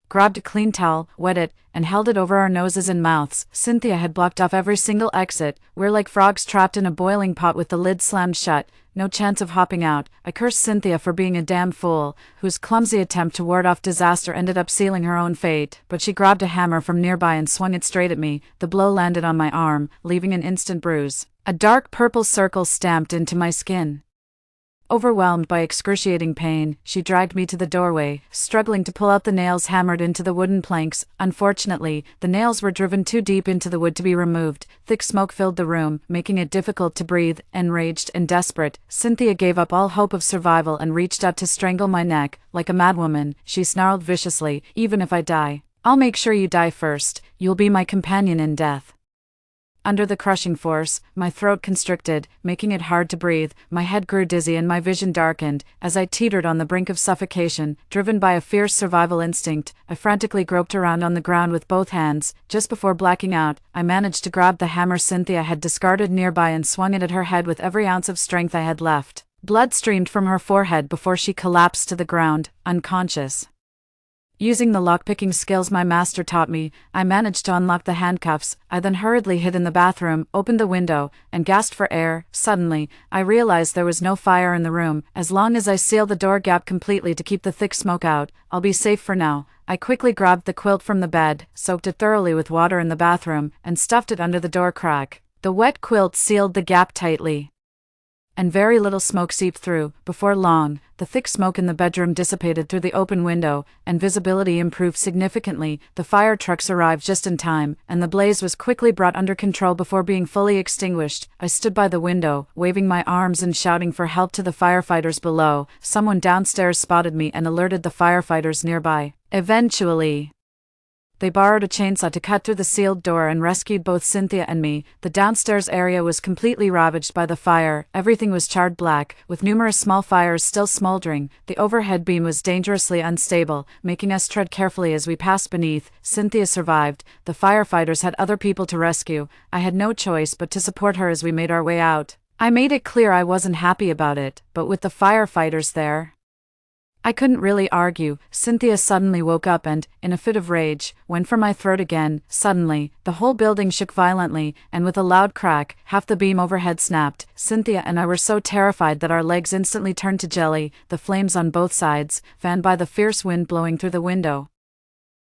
Speaker 1: grabbed a clean towel, wet it, and held it over our noses and mouths. Cynthia had blocked off every single exit. We're like frogs trapped in a boiling pot with the lid slammed shut. No chance of hopping out. I cursed Cynthia for being a damn fool, whose clumsy attempt to ward off disaster ended up sealing her own fate. But she grabbed a hammer from nearby and swung it straight at me. The blow landed on my arm, leaving an instant bruise. A dark purple circle stamped into my skin. Overwhelmed by excruciating pain, she dragged me to the doorway, struggling to pull out the nails hammered into the wooden planks. Unfortunately, the nails were driven too deep into the wood to be removed. Thick smoke filled the room, making it difficult to breathe. Enraged and desperate, Cynthia gave up all hope of survival and reached out to strangle my neck. Like a madwoman, she snarled viciously, "Even if I die, I'll make sure you die first. You'll be my companion in death." Under the crushing force, my throat constricted, making it hard to breathe. My head grew dizzy and my vision darkened. As I teetered on the brink of suffocation, driven by a fierce survival instinct, I frantically groped around on the ground with both hands. Just before blacking out, I managed to grab the hammer Cynthia had discarded nearby and swung it at her head with every ounce of strength I had left. Blood streamed from her forehead before she collapsed to the ground, unconscious. Using the lockpicking skills my master taught me, I managed to unlock the handcuffs. I then hurriedly hid in the bathroom, opened the window, and gasped for air. Suddenly, I realized there was no fire in the room. As long as I seal the door gap completely to keep the thick smoke out, I'll be safe for now. I quickly grabbed the quilt from the bed, soaked it thoroughly with water in the bathroom, and stuffed it under the door crack. The wet quilt sealed the gap tightly, and very little smoke seeped through. Before long, the thick smoke in the bedroom dissipated through the open window, and visibility improved significantly. The fire trucks arrived just in time, and the blaze was quickly brought under control before being fully extinguished. I stood by the window, waving my arms and shouting for help to the firefighters below. Someone downstairs spotted me and alerted the firefighters nearby. Eventually, they borrowed a chainsaw to cut through the sealed door and rescued both Cynthia and me. The downstairs area was completely ravaged by the fire. Everything was charred black, with numerous small fires still smoldering. The overhead beam was dangerously unstable, making us tread carefully as we passed beneath. Cynthia survived. The firefighters had other people to rescue. I had no choice but to support her as we made our way out. I made it clear I wasn't happy about it, but with the firefighters there, I couldn't really argue. Cynthia suddenly woke up and, in a fit of rage, went for my throat again. Suddenly, the whole building shook violently, and with a loud crack, half the beam overhead snapped. Cynthia and I were so terrified that our legs instantly turned to jelly. The flames on both sides, fanned by the fierce wind blowing through the window,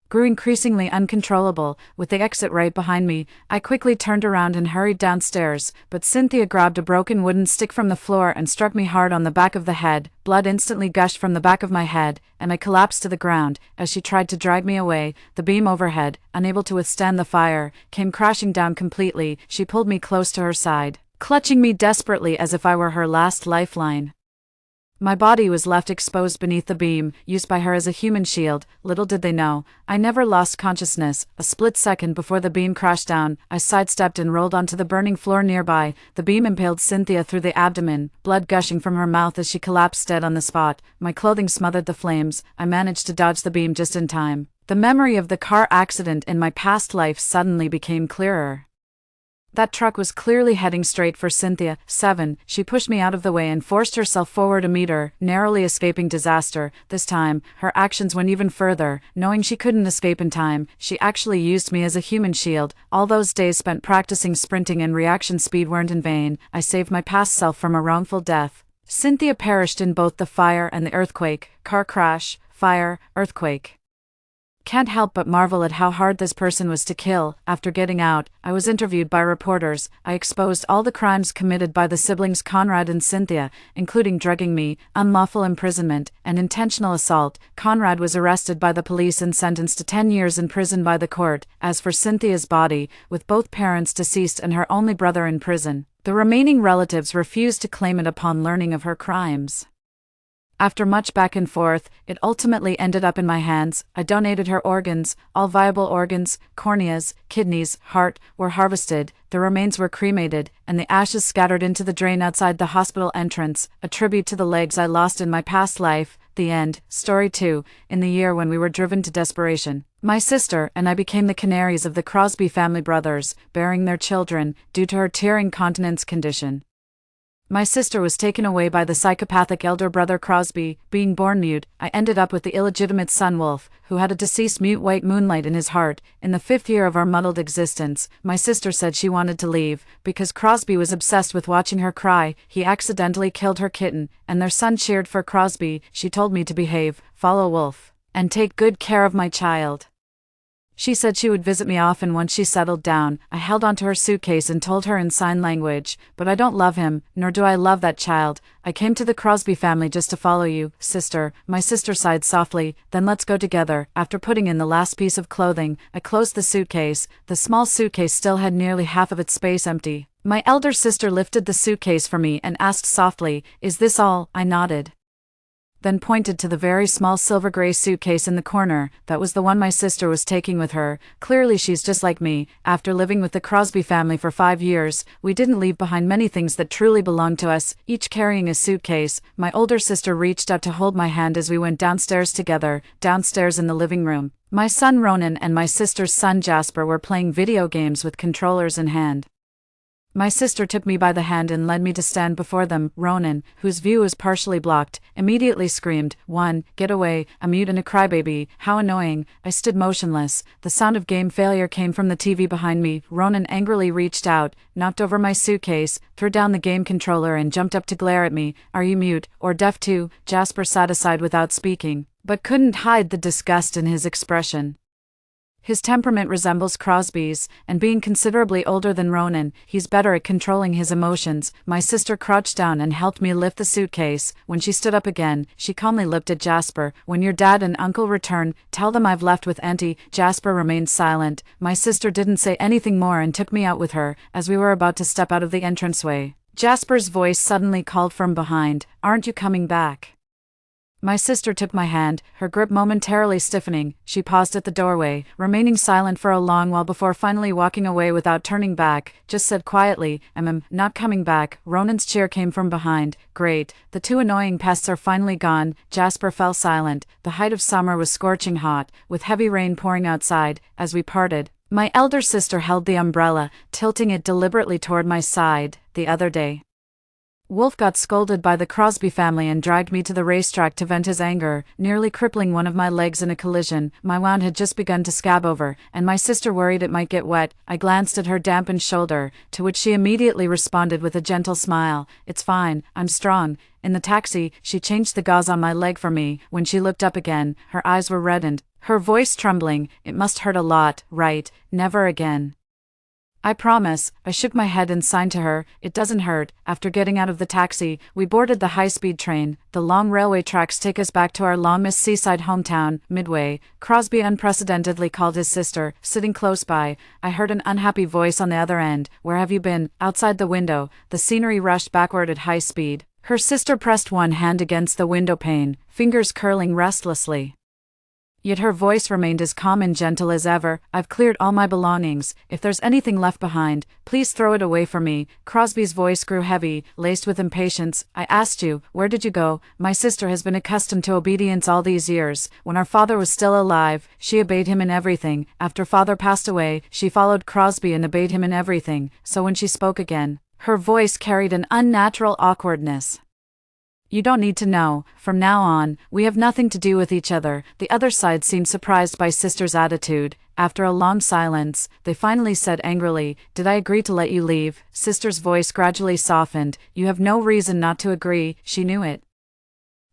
Speaker 1: grew increasingly uncontrollable. With the exit right behind me, I quickly turned around and hurried downstairs, but Cynthia grabbed a broken wooden stick from the floor and struck me hard on the back of the head. Blood instantly gushed from the back of my head, and I collapsed to the ground. As she tried to drag me away, the beam overhead, unable to withstand the fire, came crashing down completely. She pulled me close to her side, clutching me desperately as if I were her last lifeline. My body was left exposed beneath the beam, used by her as a human shield. Little did they know, I never lost consciousness. A split second before the beam crashed down, I sidestepped and rolled onto the burning floor nearby. The beam impaled Cynthia through the abdomen, blood gushing from her mouth as she collapsed dead on the spot. My clothing smothered the flames. I managed to dodge the beam just in time. The memory of the car accident in my past life suddenly became clearer. That truck was clearly heading straight for Cynthia. 7. She pushed me out of the way and forced herself forward a meter, narrowly escaping disaster. This time, her actions went even further. Knowing she couldn't escape in time, she actually used me as a human shield. All those days spent practicing sprinting and reaction speed weren't in vain. I saved my past self from a wrongful death. Cynthia perished in both the fire and the earthquake. Car crash, fire, earthquake. Can't help but marvel at how hard this person was to kill. After getting out, I was interviewed by reporters. I exposed all the crimes committed by the siblings Conrad and Cynthia, including drugging me, unlawful imprisonment, and intentional assault. Conrad was arrested by the police and sentenced to 10 years in prison by the court. As for Cynthia's body, with both parents deceased and her only brother in prison, the remaining relatives refused to claim it upon learning of her crimes. After much back and forth, it ultimately ended up in my hands. I donated her organs. All viable organs, corneas, kidneys, heart, were harvested, the remains were cremated, and the ashes scattered into the drain outside the hospital entrance, a tribute to the legs I lost in my past life. The end. Story 2. In the year when we were driven to desperation, my sister and I became the canaries of the Crosby family brothers, bearing their children, due to her tearing continence condition. My sister was taken away by the psychopathic elder brother Crosby. Being born mute, I ended up with the illegitimate son Wolf, who had a deceased mute white moonlight in his heart. In the 5th year of our muddled existence, my sister said she wanted to leave, because Crosby was obsessed with watching her cry. He accidentally killed her kitten, and their son cheered for Crosby. She told me to behave, follow Wolf, and take good care of my child. She said she would visit me often once she settled down. I held onto her suitcase and told her in sign language, but I don't love him, nor do I love that child. I came to the Crosby family just to follow you, sister. My sister sighed softly, then let's go together. After putting in the last piece of clothing, I closed the suitcase. The small suitcase still had nearly half of its space empty. My elder sister lifted the suitcase for me and asked softly, "Is this all?" I nodded, then pointed to the very small silver-gray suitcase in the corner. That was the one my sister was taking with her. Clearly she's just like me. After living with the Crosby family for 5 years, we didn't leave behind many things that truly belonged to us, each carrying a suitcase. My older sister reached out to hold my hand as we went downstairs together. Downstairs in the living room, my son Ronan and my sister's son Jasper were playing video games with controllers in hand. My sister took me by the hand and led me to stand before them. Ronan, whose view was partially blocked, immediately screamed, "One, get away, a mute and a crybaby, how annoying." I stood motionless. The sound of game failure came from the TV behind me. Ronan angrily reached out, knocked over my suitcase, threw down the game controller and jumped up to glare at me. "Are you mute, or deaf too?" Jasper sat aside without speaking, but couldn't hide the disgust in his expression. His temperament resembles Crosby's, and being considerably older than Ronan, he's better at controlling his emotions. My sister crouched down and helped me lift the suitcase. When she stood up again, she calmly looked at Jasper. "When your dad and uncle return, tell them I've left with Auntie." Jasper remained silent. My sister didn't say anything more and took me out with her. As we were about to step out of the entranceway, Jasper's voice suddenly called from behind, "Aren't you coming back?" My sister took my hand, her grip momentarily stiffening. She paused at the doorway, remaining silent for a long while before finally walking away without turning back. Just said quietly, "I'm not coming back." Ronan's cheer came from behind. "Great, the two annoying pests are finally gone." Jasper fell silent. The height of summer was scorching hot, with heavy rain pouring outside. As we parted, my elder sister held the umbrella, tilting it deliberately toward my side. The other day, Wolf got scolded by the Crosby family and dragged me to the racetrack to vent his anger, nearly crippling one of my legs in a collision. My wound had just begun to scab over, and my sister worried it might get wet. I glanced at her dampened shoulder, to which she immediately responded with a gentle smile. "It's fine, I'm strong." In the taxi, she changed the gauze on my leg for me. When she looked up again, her eyes were reddened, her voice trembling. "It must hurt a lot, right? Never again." "I promise." I shook my head and signed to her, "It doesn't hurt." After getting out of the taxi, we boarded the high-speed train. The long railway tracks take us back to our long-missed seaside hometown. Midway, Crosby unprecedentedly called his sister. Sitting close by, I heard an unhappy voice on the other end. "Where have you been?" Outside the window, the scenery rushed backward at high speed. Her sister pressed one hand against the window pane, fingers curling restlessly. Yet her voice remained as calm and gentle as ever. "I've cleared all my belongings. If there's anything left behind, please throw it away for me." Crosby's voice grew heavy, laced with impatience. "I asked you, where did you go?" My sister has been accustomed to obedience all these years. When our father was still alive, she obeyed him in everything. After father passed away, she followed Crosby and obeyed him in everything. So when she spoke again, her voice carried an unnatural awkwardness. "You don't need to know. From now on, we have nothing to do with each other." The other side seemed surprised by sister's attitude. After a long silence, they finally said angrily, "Did I agree to let you leave?" Sister's voice gradually softened. "You have no reason not to agree." She knew it.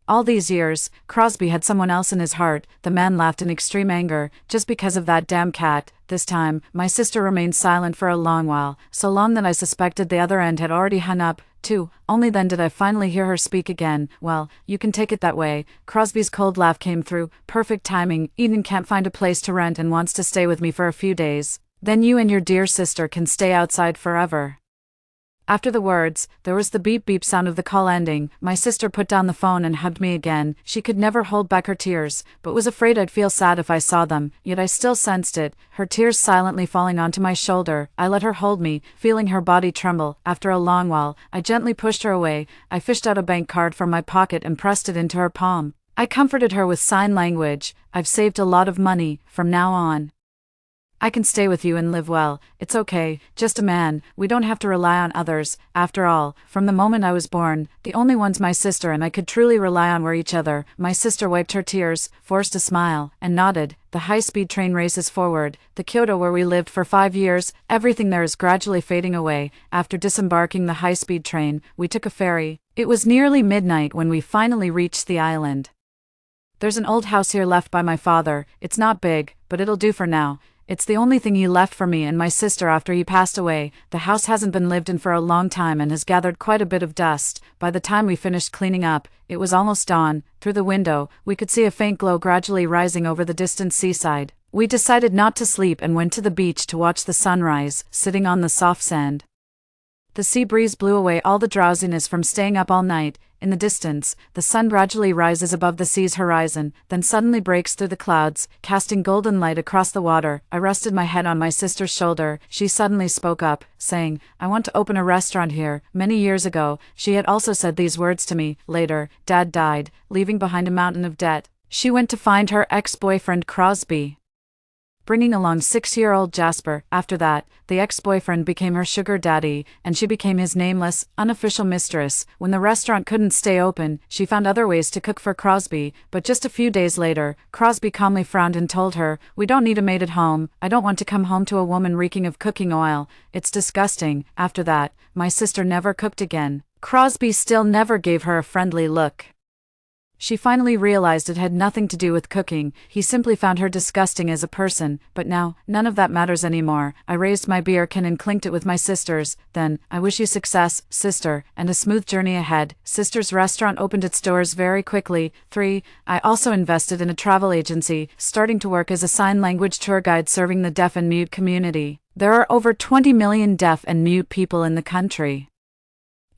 Speaker 1: All these years, Crosby had someone else in his heart. The man laughed in extreme anger, just because of that damn cat. This time, my sister remained silent for a long while, so long that I suspected the other end had already hung up, too. Only then did I finally hear her speak again. Well, you can take it that way. Crosby's cold laugh came through. Perfect timing. Eden can't find a place to rent and wants to stay with me for a few days. Then you and your dear sister can stay outside forever. After the words, there was the beep-beep sound of the call ending. My sister put down the phone and hugged me again. She could never hold back her tears, but was afraid I'd feel sad if I saw them, yet I still sensed it, her tears silently falling onto my shoulder. I let her hold me, feeling her body tremble. After a long while, I gently pushed her away. I fished out a bank card from my pocket and pressed it into her palm. I comforted her with sign language. I've saved a lot of money. From now on, I can stay with you and live well. It's okay, just a man. We don't have to rely on others. After all, from the moment I was born, the only ones my sister and I could truly rely on were each other. My sister wiped her tears, forced a smile, and nodded. The high-speed train races forward. The Kyoto where we lived for 5 years, everything there is gradually fading away. After disembarking the high-speed train, we took a ferry. It was nearly midnight when we finally reached the island. There's an old house here left by my father. It's not big, but it'll do for now. It's the only thing he left for me and my sister after he passed away. The house hasn't been lived in for a long time and has gathered quite a bit of dust. By the time we finished cleaning up, it was almost dawn. Through the window, we could see a faint glow gradually rising over the distant seaside. We decided not to sleep and went to the beach to watch the sunrise, sitting on the soft sand. The sea breeze blew away all the drowsiness from staying up all night. In the distance, the sun gradually rises above the sea's horizon, then suddenly breaks through the clouds, casting golden light across the water. I rested my head on my sister's shoulder. She suddenly spoke up, saying, "I want to open a restaurant here." Many years ago, she had also said these words to me. Later, Dad died, leaving behind a mountain of debt. She went to find her ex-boyfriend Crosby, bringing along 6-year-old Jasper. After that, the ex-boyfriend became her sugar daddy, and she became his nameless, unofficial mistress. When the restaurant couldn't stay open, she found other ways to cook for Crosby, but just a few days later, Crosby calmly frowned and told her, "We don't need a maid at home. I don't want to come home to a woman reeking of cooking oil. It's disgusting." After that, my sister never cooked again. Crosby still never gave her a friendly look. She finally realized it had nothing to do with cooking. He simply found her disgusting as a person, but now, none of that matters anymore. I raised my beer can and clinked it with my sister's. Then, "I wish you success, sister, and a smooth journey ahead." Sister's restaurant opened its doors very quickly. 3. I also invested in a travel agency, starting to work as a sign language tour guide serving the deaf and mute community. There are over 20 million deaf and mute people in the country.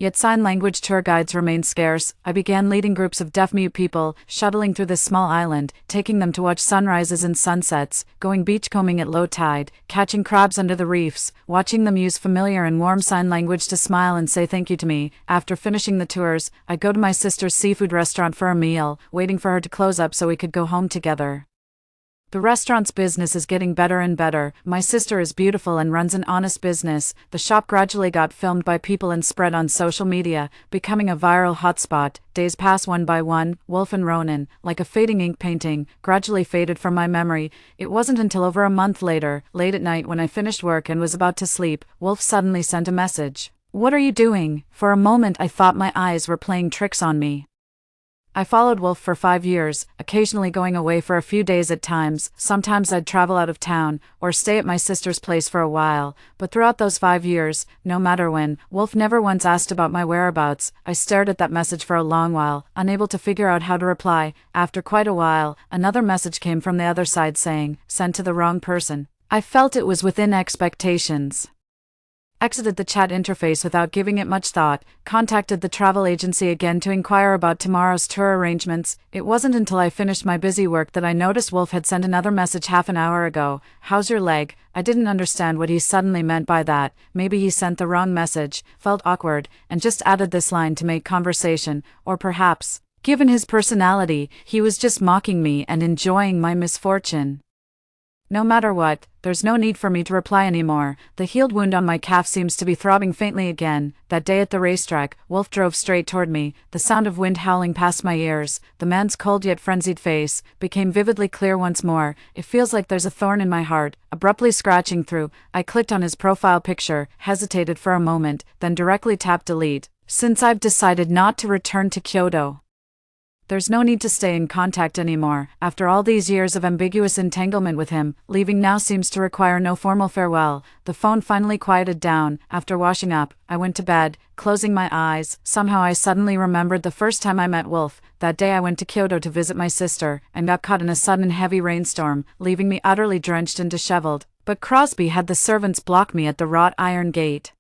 Speaker 1: Yet sign language tour guides remain scarce. I began leading groups of deaf-mute people, shuttling through this small island, taking them to watch sunrises and sunsets, going beachcombing at low tide, catching crabs under the reefs, watching them use familiar and warm sign language to smile and say thank you to me. After finishing the tours, I'd go to my sister's seafood restaurant for a meal, waiting for her to close up so we could go home together. The restaurant's business is getting better and better. My sister is beautiful and runs an honest business. The shop gradually got filmed by people and spread on social media, becoming a viral hotspot. Days pass one by one. Wolf and Ronan, like a fading ink painting, gradually faded from my memory. It wasn't until over a month later, late at night when I finished work and was about to sleep, Wolf suddenly sent a message. "What are you doing?" For a moment I thought my eyes were playing tricks on me. I followed Wolf for 5 years, occasionally going away for a few days at times. Sometimes I'd travel out of town, or stay at my sister's place for a while, but throughout those 5 years, no matter when, Wolf never once asked about my whereabouts. I stared at that message for a long while, unable to figure out how to reply. After quite a while, another message came from the other side saying, "Sent to the wrong person." I felt it was within expectations. Exited the chat interface without giving it much thought, contacted the travel agency again to inquire about tomorrow's tour arrangements. It wasn't until I finished my busy work that I noticed Wolf had sent another message half an hour ago. "How's your leg?" I didn't understand what he suddenly meant by that. Maybe he sent the wrong message, felt awkward, and just added this line to make conversation. Or perhaps, given his personality, he was just mocking me and enjoying my misfortune. No matter what, there's no need for me to reply anymore. The healed wound on my calf seems to be throbbing faintly again. That day at the racetrack, Wolf drove straight toward me, the sound of wind howling past my ears. The man's cold yet frenzied face became vividly clear once more. "It feels like there's a thorn in my heart, abruptly scratching through." I clicked on his profile picture, hesitated for a moment, then directly tapped delete. "Since I've decided not to return to Kyoto, There's no need to stay in contact anymore. After all these years of ambiguous entanglement with him, leaving now seems to require no formal farewell. The phone finally quieted down. After washing up, I went to bed, closing my eyes. Somehow I suddenly remembered the first time I met Wolf. That day I went to Kyoto to visit my sister, and got caught in a sudden heavy rainstorm, leaving me utterly drenched and disheveled. But Crosby had the servants block me at the wrought iron gate.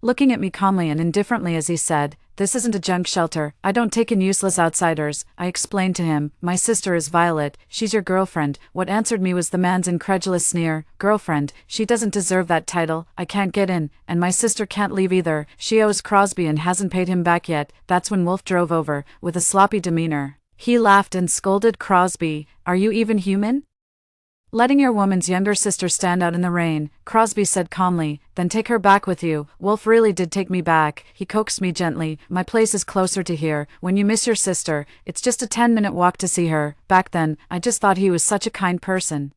Speaker 1: Looking at me calmly and indifferently as he said, "This isn't a junk shelter, I don't take in useless outsiders," I explained to him, "My sister is Violet, she's your girlfriend." What answered me was the man's incredulous sneer, "Girlfriend? She doesn't deserve that title, I can't get in, and my sister can't leave either, she owes Crosby and hasn't paid him back yet." That's when Wolf drove over, with a sloppy demeanor. He laughed and scolded Crosby, "Are you even human? Letting your woman's younger sister stand out in the rain," Crosby said calmly, "then take her back with you." Wolf really did take me back. He coaxed me gently, "My place is closer to here. When you miss your sister, it's just a 10-minute walk to see her." Back then, I just thought he was such a kind person.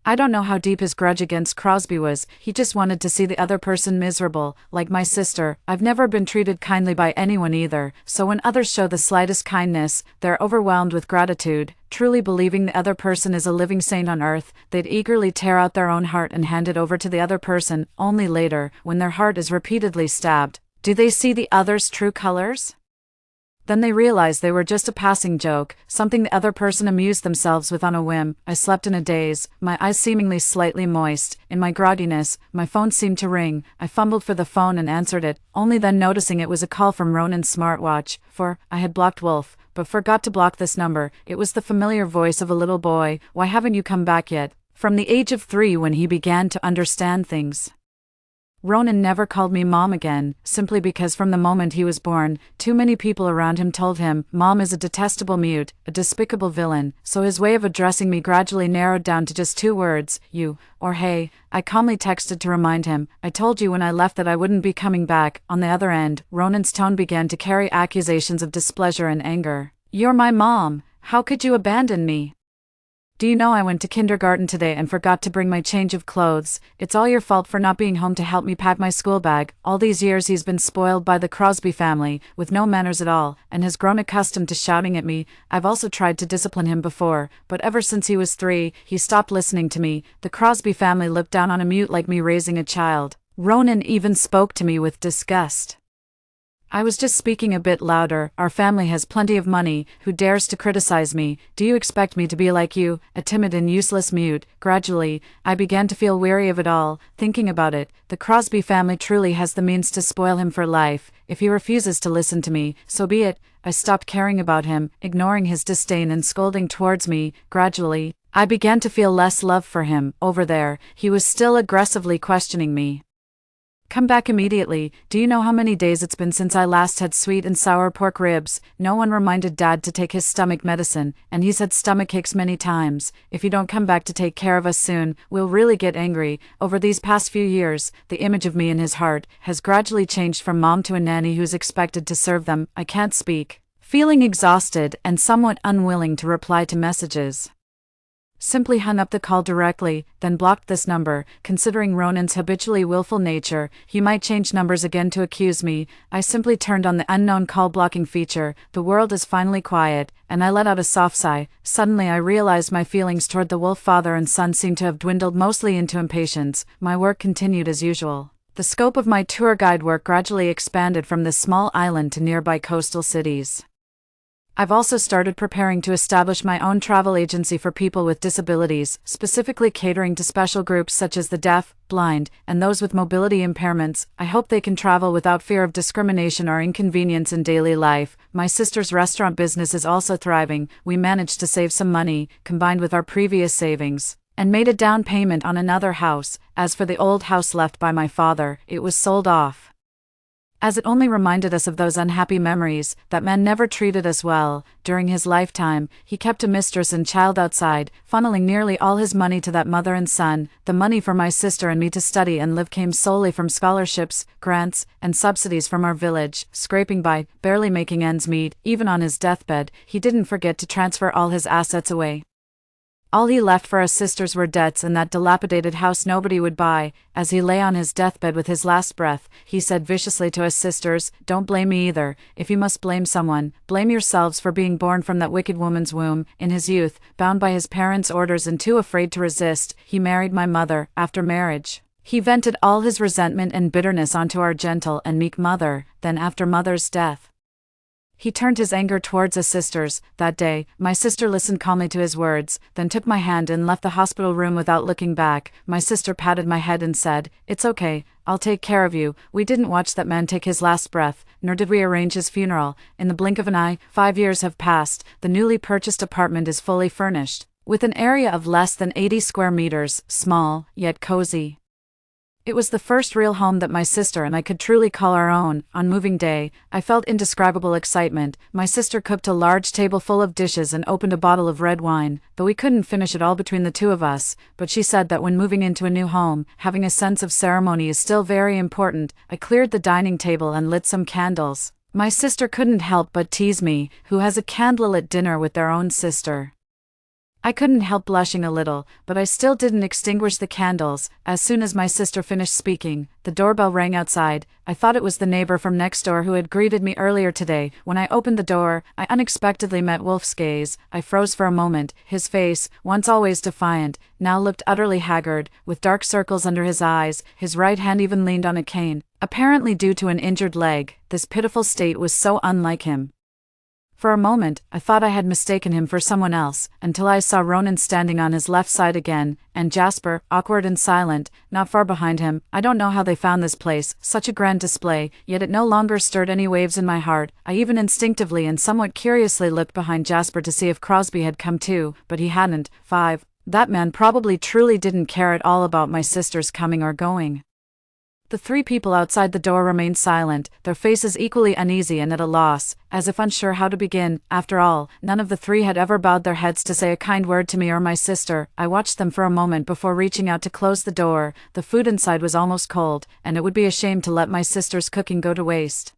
Speaker 1: I don't know how deep his grudge against Crosby was, he just wanted to see the other person miserable. Like my sister, I've never been treated kindly by anyone either, so when others show the slightest kindness, they're overwhelmed with gratitude. Truly believing the other person is a living saint on earth, they'd eagerly tear out their own heart and hand it over to the other person. Only later, when their heart is repeatedly stabbed, do they see the other's true colors? Then they realized they were just a passing joke, something the other person amused themselves with on a whim. I slept in a daze, my eyes seemingly slightly moist. In my grogginess, my phone seemed to ring. I fumbled for the phone and answered it, only then noticing it was a call from Ronan's smartwatch. For I had blocked Wolf, but forgot to block this number. It was the familiar voice of a little boy. "Why haven't you come back yet?" From the age of 3, when he began to understand things. Ronan never called me Mom again, simply because from the moment he was born, too many people around him told him, "Mom is a detestable mute, a despicable villain," so his way of addressing me gradually narrowed down to just 2 words, "You," or "Hey." I calmly texted to remind him, "I told you when I left that I wouldn't be coming back." On the other end, Ronan's tone began to carry accusations of displeasure and anger. "You're my mom, how could you abandon me? Do you know I went to kindergarten today and forgot to bring my change of clothes? It's all your fault for not being home to help me pack my school bag." All these years he's been spoiled by the Crosby family, with no manners at all, and has grown accustomed to shouting at me. I've also tried to discipline him before, but ever since he was 3, he stopped listening to me. The Crosby family looked down on a mute like me raising a child. Ronan even spoke to me with disgust. I was just speaking a bit louder. "Our family has plenty of money, who dares to criticize me? Do you expect me to be like you, a timid and useless mute?" Gradually, I began to feel weary of it all. Thinking about it, the Crosby family truly has the means to spoil him for life. If he refuses to listen to me, so be it. I stopped caring about him, ignoring his disdain and scolding towards me. Gradually, I began to feel less love for him. Over there, he was still aggressively questioning me. "Come back immediately. Do you know how many days it's been since I last had sweet and sour pork ribs?" No one reminded Dad to take his stomach medicine, and he's had stomach aches many times. "If you don't come back to take care of us soon, we'll really get angry." Over these past few years, the image of me in his heart has gradually changed from mom to a nanny who's expected to serve them. I can't speak. Feeling exhausted and somewhat unwilling to reply to messages, simply hung up the call directly, then blocked this number. Considering Ronan's habitually willful nature, he might change numbers again to accuse me. I simply turned on the unknown call blocking feature. The world is finally quiet, and I let out a soft sigh. Suddenly I realized my feelings toward the Wolf father and son seemed to have dwindled mostly into impatience. My work continued as usual. The scope of my tour guide work gradually expanded from this small island to nearby coastal cities. I've also started preparing to establish my own travel agency for people with disabilities, specifically catering to special groups such as the deaf, blind, and those with mobility impairments. I hope they can travel without fear of discrimination or inconvenience in daily life. My sister's restaurant business is also thriving. We managed to save some money, combined with our previous savings, and made a down payment on another house. As for the old house left by my father, it was sold off, as it only reminded us of those unhappy memories. That man never treated us well. During his lifetime, he kept a mistress and child outside, funneling nearly all his money to that mother and son. The money for my sister and me to study and live came solely from scholarships, grants, and subsidies from our village, scraping by, barely making ends meet. Even on his deathbed, he didn't forget to transfer all his assets away. All he left for us sisters were debts and that dilapidated house nobody would buy. As he lay on his deathbed with his last breath, he said viciously to us sisters, "Don't blame me either. If you must blame someone, blame yourselves for being born from that wicked woman's womb. In his youth, bound by his parents' orders and too afraid to resist, he married my mother. After marriage, he vented all his resentment and bitterness onto our gentle and meek mother. Then after mother's death, he turned his anger towards us sisters. That day, my sister listened calmly to his words, then took my hand and left the hospital room without looking back. My sister patted my head and said, "It's okay, I'll take care of you." We didn't watch that man take his last breath, nor did we arrange his funeral. In the blink of an eye, 5 years have passed. The newly purchased apartment is fully furnished, with an area of less than 80 square meters, small, yet cozy. It was the first real home that my sister and I could truly call our own. On moving day, I felt indescribable excitement. My sister cooked a large table full of dishes and opened a bottle of red wine, though we couldn't finish it all between the two of us. But she said that when moving into a new home, having a sense of ceremony is still very important. I cleared the dining table and lit some candles. My sister couldn't help but tease me, who has a candlelit dinner with their own sister. I couldn't help blushing a little, but I still didn't extinguish the candles. As soon as my sister finished speaking, the doorbell rang outside. I thought it was the neighbor from next door who had greeted me earlier today. When I opened the door, I unexpectedly met Wolf's gaze. I froze for a moment. His face, once always defiant, now looked utterly haggard, with dark circles under his eyes. His right hand even leaned on a cane, apparently due to an injured leg. This pitiful state was so unlike him. For a moment, I thought I had mistaken him for someone else, until I saw Ronan standing on his left side again, and Jasper, awkward and silent, not far behind him. I don't know how they found this place, such a grand display, yet it no longer stirred any waves in my heart. I even instinctively and somewhat curiously looked behind Jasper to see if Crosby had come too, but he hadn't. 5. That man probably truly didn't care at all about my sister's coming or going. The three people outside the door remained silent, their faces equally uneasy and at a loss, as if unsure how to begin. After all, none of the three had ever bowed their heads to say a kind word to me or my sister. I watched them for a moment before reaching out to close the door. The food inside was almost cold, and it would be a shame to let my sister's cooking go to waste.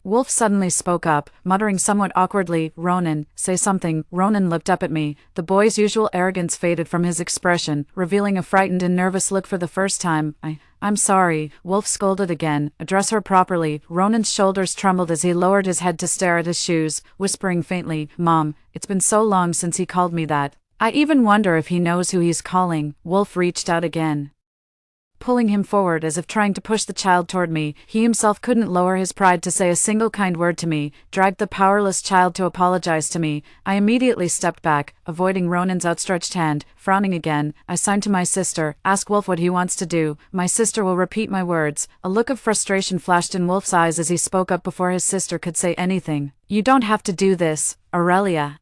Speaker 1: Wolf suddenly spoke up, muttering somewhat awkwardly, "Ronan, say something." Ronan looked up at me. The boy's usual arrogance faded from his expression, revealing a frightened and nervous look for the first time. I'm sorry," Wolf scolded again. "Address her properly." Ronan's shoulders trembled as he lowered his head to stare at his shoes, whispering faintly, "Mom, it's been so long since he called me that. I even wonder if he knows who he's calling." Wolf reached out again, pulling him forward as if trying to push the child toward me. He himself couldn't lower his pride to say a single kind word to me, dragged the powerless child to apologize to me. I immediately stepped back, avoiding Ronan's outstretched hand. Frowning again, I signed to my sister, "Ask Wolf what he wants to do. My sister will repeat my words." A look of frustration flashed in Wolf's eyes as he spoke up before his sister could say anything. "You don't have to do this, Aurelia.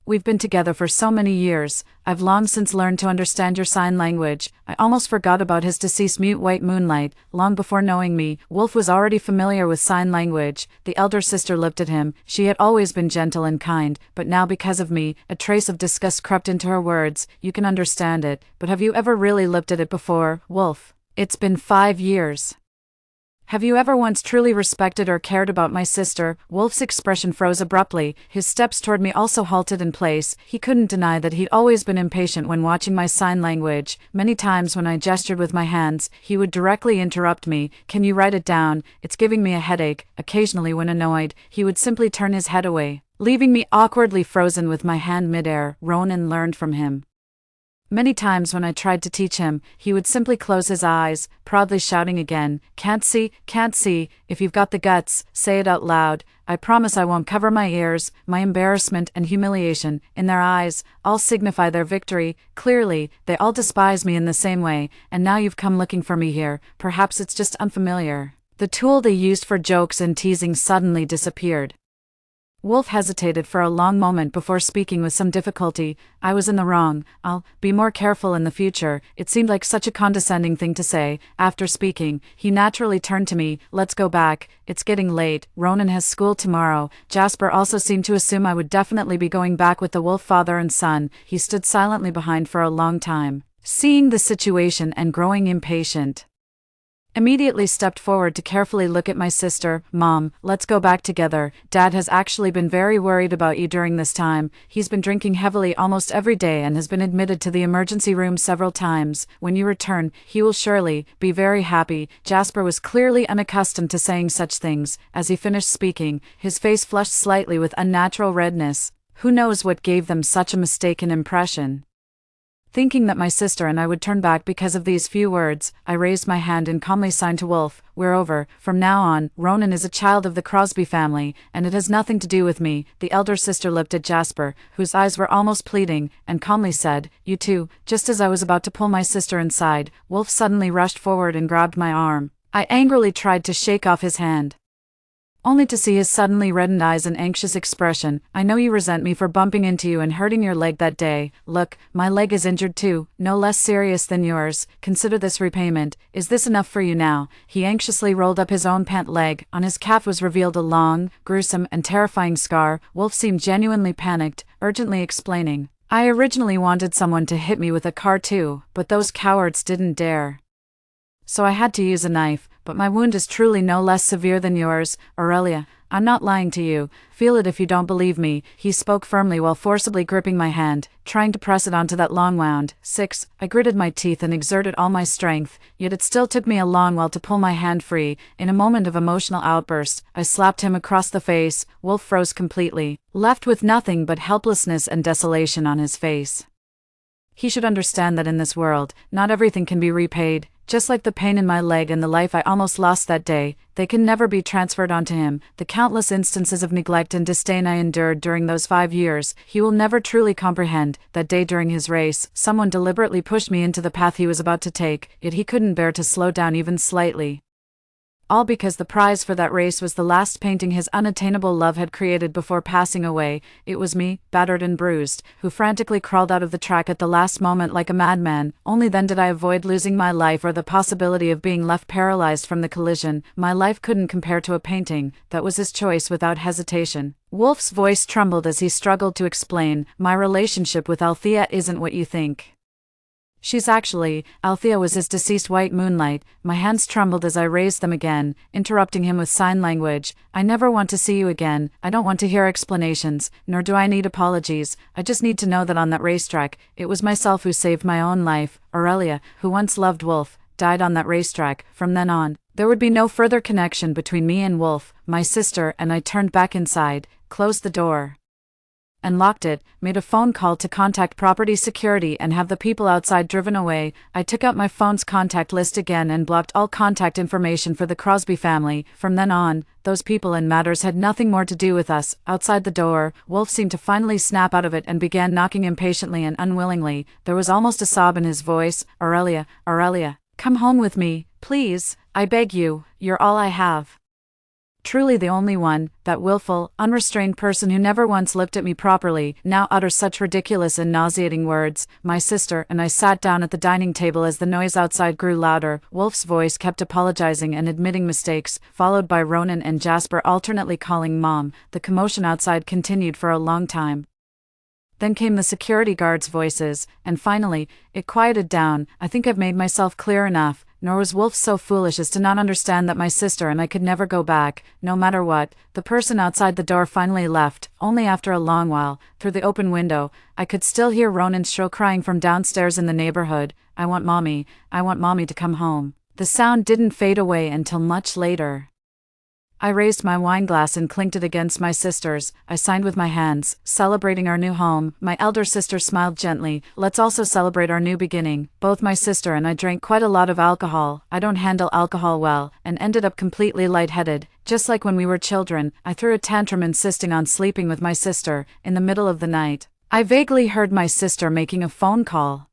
Speaker 1: We've been together for so many years. I've long since learned to understand your sign language." I almost forgot about his deceased mute white moonlight. Long before knowing me, Wolf was already familiar with sign language. The elder sister looked at him. She had always been gentle and kind, but now because of me, a trace of disgust crept into her words. "You can understand it, but have you ever really looked at it before, Wolf? It's been 5 years. Have you ever once truly respected or cared about my sister?" Wolf's expression froze abruptly. His steps toward me also halted in place. He couldn't deny that he'd always been impatient when watching my sign language. Many times when I gestured with my hands, he would directly interrupt me. "Can you write it down? It's giving me a headache." Occasionally when annoyed, he would simply turn his head away, leaving me awkwardly frozen with my hand midair. Ronan learned from him. Many times when I tried to teach him, he would simply close his eyes, proudly shouting again, "Can't see, can't see. If you've got the guts, say it out loud. I promise I won't cover my ears." My embarrassment and humiliation, in their eyes, all signify their victory. Clearly, they all despise me in the same way, and now you've come looking for me here. Perhaps it's just unfamiliar. The tool they used for jokes and teasing suddenly disappeared. Wolf hesitated for a long moment before speaking with some difficulty. "I was in the wrong. I'll be more careful in the future." It seemed like such a condescending thing to say. After speaking, he naturally turned to me. "Let's go back. It's getting late. Ronan has school tomorrow." Jasper also seemed to assume I would definitely be going back with the Wolf father and son. He stood silently behind for a long time, seeing the situation and growing impatient. Immediately stepped forward to carefully look at my sister. Mom, let's go back together. Dad has actually been very worried about you during this time. He's been drinking heavily almost every day and has been admitted to the emergency room several times. When you return, he will surely be very happy. Jasper was clearly unaccustomed to saying such things. As he finished speaking, his face flushed slightly with unnatural redness. Who knows what gave them such a mistaken impression? Thinking that my sister and I would turn back because of these few words, I raised my hand and calmly signed to Wolf, "We're over. From now on, Ronan is a child of the Crosby family, and it has nothing to do with me." The elder sister looked at Jasper, whose eyes were almost pleading, and calmly said, "You too." Just as I was about to pull my sister inside, Wolf suddenly rushed forward and grabbed my arm. I angrily tried to shake off his hand, only to see his suddenly reddened eyes and anxious expression. "I know you resent me for bumping into you and hurting your leg that day. Look, my leg is injured too, no less serious than yours. Consider this repayment. Is this enough for you now?" He anxiously rolled up his own pant leg. On his calf was revealed a long, gruesome, and terrifying scar. Wolf seemed genuinely panicked, urgently explaining, "I originally wanted someone to hit me with a car too, but those cowards didn't dare. So I had to use a knife, but my wound is truly no less severe than yours, Aurelia. I'm not lying to you. Feel it if you don't believe me." He spoke firmly while forcibly gripping my hand, trying to press it onto that long wound. 6. I gritted my teeth and exerted all my strength, yet it still took me a long while to pull my hand free. In a moment of emotional outburst, I slapped him across the face. Wolf froze completely, left with nothing but helplessness and desolation on his face. He should understand that in this world, not everything can be repaid. Just like the pain in my leg and the life I almost lost that day, they can never be transferred onto him. The countless instances of neglect and disdain I endured during those 5 years, he will never truly comprehend. That day during his race, someone deliberately pushed me into the path he was about to take, yet he couldn't bear to slow down even slightly. All because the prize for that race was the last painting his unattainable love had created before passing away. It was me, battered and bruised, who frantically crawled out of the track at the last moment like a madman. Only then did I avoid losing my life or the possibility of being left paralyzed from the collision. My life couldn't compare to a painting. That was his choice without hesitation. Wolf's voice trembled as he struggled to explain, "My relationship with Althea isn't what you think. She's actually," Althea was his deceased white moonlight. My hands trembled as I raised them again, interrupting him with sign language. "I never want to see you again. I don't want to hear explanations, nor do I need apologies. I just need to know that on that racetrack, it was myself who saved my own life. Aurelia, who once loved Wolf, died on that racetrack. From then on, there would be no further connection between me and Wolf." My sister and I turned back inside, closed the door, and locked it, made a phone call to contact property security and have the people outside driven away. I took out my phone's contact list again and blocked all contact information for the Crosby family. From then on, those people and matters had nothing more to do with us. Outside the door, Wolf seemed to finally snap out of it and began knocking impatiently and unwillingly. There was almost a sob in his voice. "Aurelia, Aurelia, come home with me, please. I beg you, you're all I have. Truly the only one." That willful, unrestrained person who never once looked at me properly now utters such ridiculous and nauseating words. My sister and I sat down at the dining table as the noise outside grew louder. Wolf's voice kept apologizing and admitting mistakes, followed by Ronan and Jasper alternately calling Mom. The commotion outside continued for a long time. Then came the security guards' voices, and finally, it quieted down. I think I've made myself clear enough. Nor was Wolf so foolish as to not understand that my sister and I could never go back, no matter what. The person outside the door finally left, only after a long while. Through the open window, I could still hear Ronan's shrill crying from downstairs in the neighborhood, I want mommy to come home." The sound didn't fade away until much later. I raised my wine glass and clinked it against my sister's. I signed with my hands, celebrating our new home. My elder sister smiled gently. "Let's also celebrate our new beginning." Both my sister and I drank quite a lot of alcohol. I don't handle alcohol well, and ended up completely lightheaded. Just like when we were children, I threw a tantrum insisting on sleeping with my sister. In the middle of the night, I vaguely heard my sister making a phone call.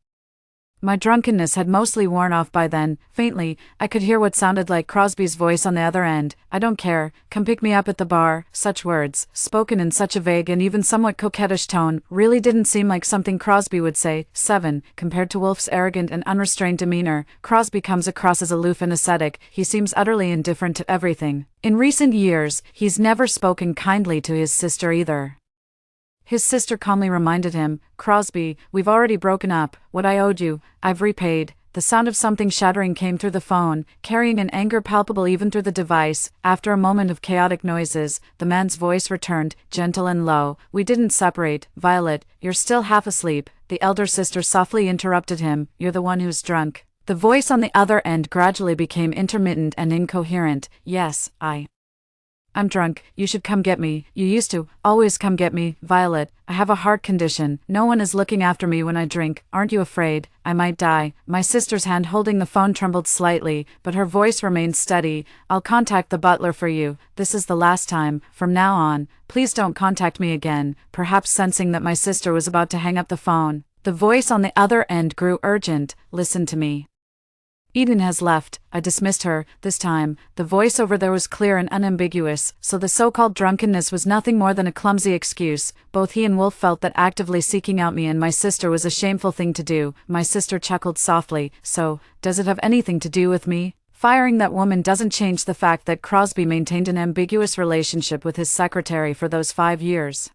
Speaker 1: My drunkenness had mostly worn off by then. Faintly, I could hear what sounded like Crosby's voice on the other end. "I don't care, come pick me up at the bar." Such words, spoken in such a vague and even somewhat coquettish tone, really didn't seem like something Crosby would say. 7. Compared to Wolf's arrogant and unrestrained demeanor, Crosby comes across as aloof and ascetic. He seems utterly indifferent to everything. In recent years, he's never spoken kindly to his sister either. His sister calmly reminded him, "Crosby, we've already broken up. What I owed you, I've repaid. The sound of something shattering came through the phone, carrying an anger palpable even through the device. After a moment of chaotic noises, the man's voice returned, gentle and low. "We didn't separate, Violet. You're still half asleep." The elder sister softly interrupted him. "You're the one who's drunk." The voice on the other end gradually became intermittent and incoherent. "Yes, I'm drunk. You should come get me. You used to always come get me, Violet. I have a heart condition. No one is looking after me when I drink. Aren't you afraid I might die?" My sister's hand holding the phone trembled slightly, but her voice remained steady. "I'll contact the butler for you. This is the last time. From now on, please don't contact me again." Perhaps sensing that my sister was about to hang up the phone, the voice on the other end grew urgent. "Listen to me. Eden has left." I dismissed her. This time, the voice over there was clear and unambiguous, so the so-called drunkenness was nothing more than a clumsy excuse. Both he and Wolf felt that actively seeking out me and my sister was a shameful thing to do. My sister chuckled softly. "So, does it have anything to do with me? Firing that woman doesn't change the fact that Crosby maintained an ambiguous relationship with his secretary for those 5 years.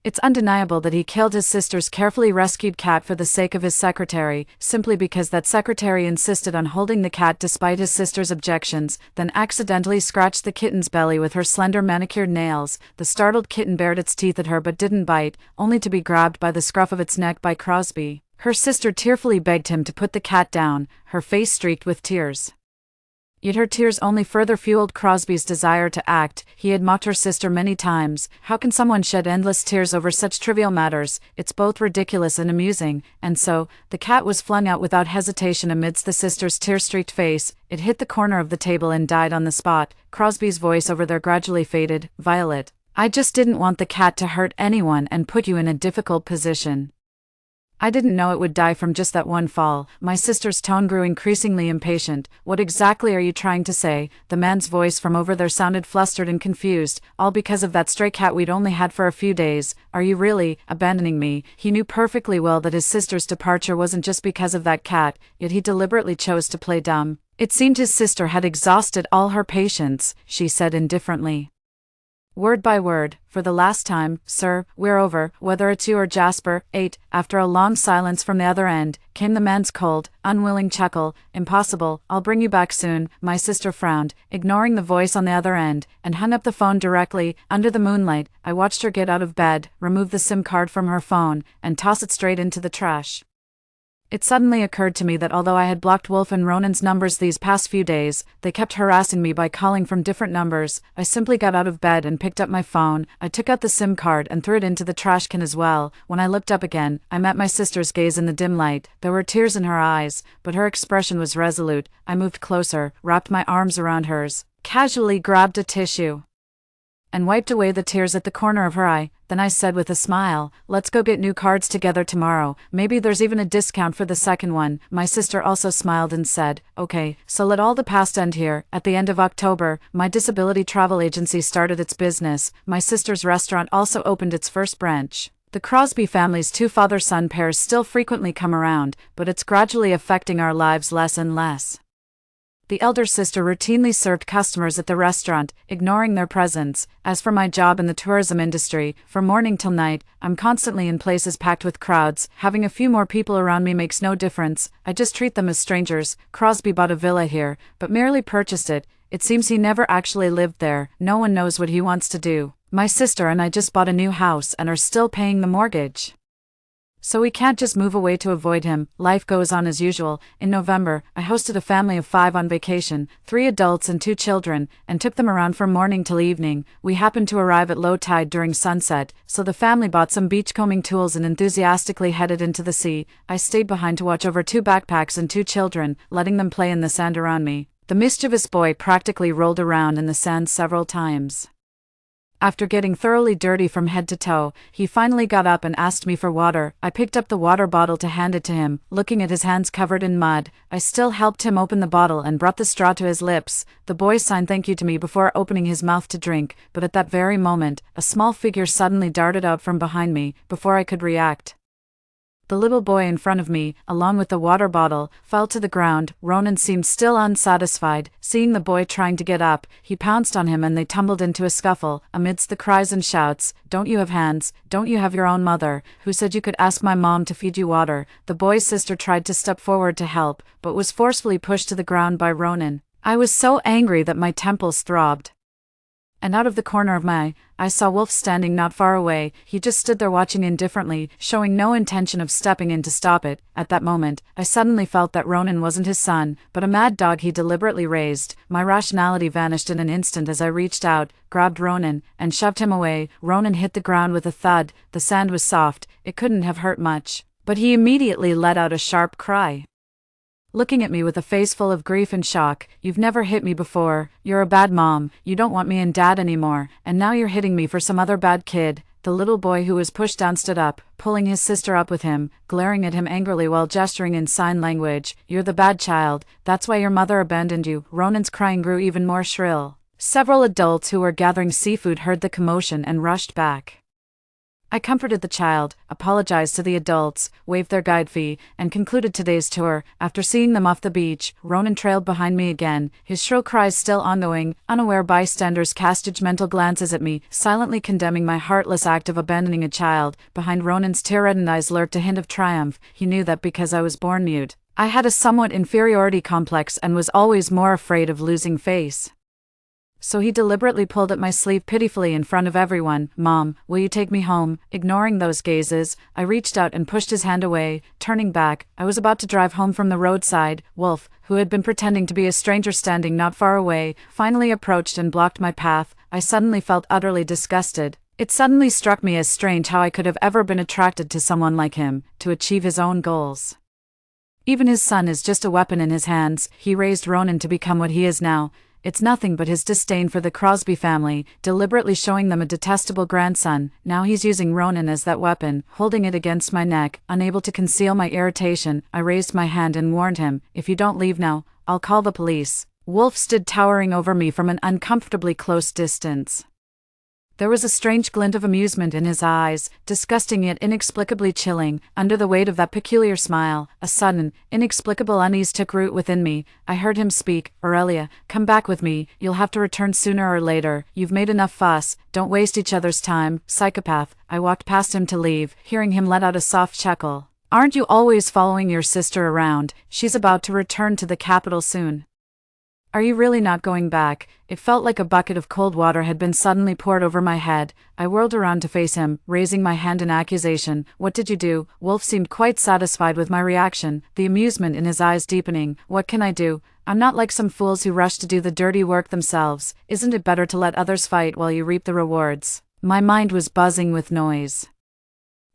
Speaker 1: It's undeniable that he killed his sister's carefully rescued cat for the sake of his secretary, simply because that secretary insisted on holding the cat despite his sister's objections, then accidentally scratched the kitten's belly with her slender manicured nails. The startled kitten bared its teeth at her but didn't bite, only to be grabbed by the scruff of its neck by Crosby. Her sister tearfully begged him to put the cat down, her face streaked with tears. Yet her tears only further fueled Crosby's desire to act. He had mocked her sister many times. How can someone shed endless tears over such trivial matters? It's both ridiculous and amusing. And so, the cat was flung out without hesitation amidst the sister's tear-streaked face. It hit the corner of the table and died on the spot. Crosby's voice over there gradually faded. "Violet, I just didn't want the cat to hurt anyone and put you in a difficult position. I didn't know it would die from just that one fall." My sister's tone grew increasingly impatient. "What exactly are you trying to say?" The man's voice from over there sounded flustered and confused. "All because of that stray cat we'd only had for a few days. Are you really abandoning me?" He knew perfectly well that his sister's departure wasn't just because of that cat, yet he deliberately chose to play dumb. It seemed his sister had exhausted all her patience. She said indifferently, word by word, "For the last time, sir, we're over, whether it's you or Jasper." 8. After a long silence from the other end, came the man's cold, unwilling chuckle. "Impossible, I'll bring you back soon." My sister frowned, ignoring the voice on the other end, and hung up the phone directly. Under the moonlight, I watched her get out of bed, remove the SIM card from her phone, and toss it straight into the trash. It suddenly occurred to me that although I had blocked Wolf and Ronan's numbers these past few days, they kept harassing me by calling from different numbers. I simply got out of bed and picked up my phone. I took out the SIM card and threw it into the trash can as well. When I looked up again, I met my sister's gaze in the dim light. There were tears in her eyes, but her expression was resolute. I moved closer, wrapped my arms around hers, casually grabbed a tissue, and wiped away the tears at the corner of her eye. Then I said with a smile, "Let's go get new cards together tomorrow. Maybe there's even a discount for the second one." My sister also smiled and said, "Okay, so let all the past end here." At the end of October, my disability travel agency started its business. My sister's restaurant also opened its first branch. The Crosby family's 2 father-son pairs still frequently come around, but it's gradually affecting our lives less and less. The elder sister routinely served customers at the restaurant, ignoring their presence. As for my job in the tourism industry, from morning till night, I'm constantly in places packed with crowds. Having a few more people around me makes no difference. I just treat them as strangers. Crosby bought a villa here, but merely purchased it. It seems he never actually lived there. No one knows what he wants to do. My sister and I just bought a new house and are still paying the mortgage. So we can't just move away to avoid him. Life goes on as usual. In November, I hosted a family of 5 on vacation, 3 adults and 2 children, and took them around from morning till evening. We happened to arrive at low tide during sunset, so the family bought some beachcombing tools and enthusiastically headed into the sea. I stayed behind to watch over 2 backpacks and 2 children, letting them play in the sand around me. The mischievous boy practically rolled around in the sand several times. After getting thoroughly dirty from head to toe, he finally got up and asked me for water. I picked up the water bottle to hand it to him. Looking at his hands covered in mud, I still helped him open the bottle and brought the straw to his lips. The boy signed thank you to me before opening his mouth to drink, but at that very moment, a small figure suddenly darted out from behind me, before I could react. The little boy in front of me, along with the water bottle, fell to the ground. Ronan seemed still unsatisfied. Seeing the boy trying to get up, he pounced on him and they tumbled into a scuffle. Amidst the cries and shouts, "Don't you have hands? Don't you have your own mother? Who said you could ask my mom to feed you water?" The boy's sister tried to step forward to help, but was forcefully pushed to the ground by Ronan. I was so angry that my temples throbbed. And out of the corner of my eye, I saw Wolf standing not far away. He just stood there watching indifferently, showing no intention of stepping in to stop it. At that moment, I suddenly felt that Ronan wasn't his son, but a mad dog he deliberately raised. My rationality vanished in an instant as I reached out, grabbed Ronan, and shoved him away. Ronan hit the ground with a thud. The sand was soft, it couldn't have hurt much. But he immediately let out a sharp cry, looking at me with a face full of grief and shock. "You've never hit me before, you're a bad mom, you don't want me and dad anymore, and now you're hitting me for some other bad kid." The little boy who was pushed down stood up, pulling his sister up with him, glaring at him angrily while gesturing in sign language. "You're the bad child, that's why your mother abandoned you." Ronan's crying grew even more shrill. Several adults who were gathering seafood heard the commotion and rushed back. I comforted the child, apologized to the adults, waived their guide fee, and concluded today's tour. After seeing them off the beach, Ronan trailed behind me again, his shrill cries still ongoing. Unaware bystanders cast judgmental glances at me, silently condemning my heartless act of abandoning a child. Behind Ronan's tear-reddened eyes lurked a hint of triumph. He knew that because I was born mute, I had a somewhat inferiority complex and was always more afraid of losing face. So he deliberately pulled at my sleeve pitifully in front of everyone. "Mom, will you take me home?" Ignoring those gazes, I reached out and pushed his hand away. Turning back, I was about to drive home from the roadside. Wolf, who had been pretending to be a stranger standing not far away, finally approached and blocked my path. I suddenly felt utterly disgusted. It suddenly struck me as strange how I could have ever been attracted to someone like him, to achieve his own goals. Even his son is just a weapon in his hands. He raised Ronan to become what he is now. It's nothing but his disdain for the Crosby family, deliberately showing them a detestable grandson. Now he's using Ronan as that weapon, holding it against my neck. Unable to conceal my irritation, I raised my hand and warned him, "If you don't leave now, I'll call the police." Wolf stood towering over me from an uncomfortably close distance. There was a strange glint of amusement in his eyes, disgusting yet inexplicably chilling. Under the weight of that peculiar smile, a sudden, inexplicable unease took root within me. I heard him speak. "Aurelia, come back with me, you'll have to return sooner or later. You've made enough fuss, don't waste each other's time." Psychopath. I walked past him to leave, hearing him let out a soft chuckle. "Aren't you always following your sister around? She's about to return to the capital soon. Are you really not going back?" It felt like a bucket of cold water had been suddenly poured over my head. I whirled around to face him, raising my hand in accusation. "What did you do?" Wolf seemed quite satisfied with my reaction, the amusement in his eyes deepening. "What can I do? I'm not like some fools who rush to do the dirty work themselves. Isn't it better to let others fight while you reap the rewards?" My mind was buzzing with noise.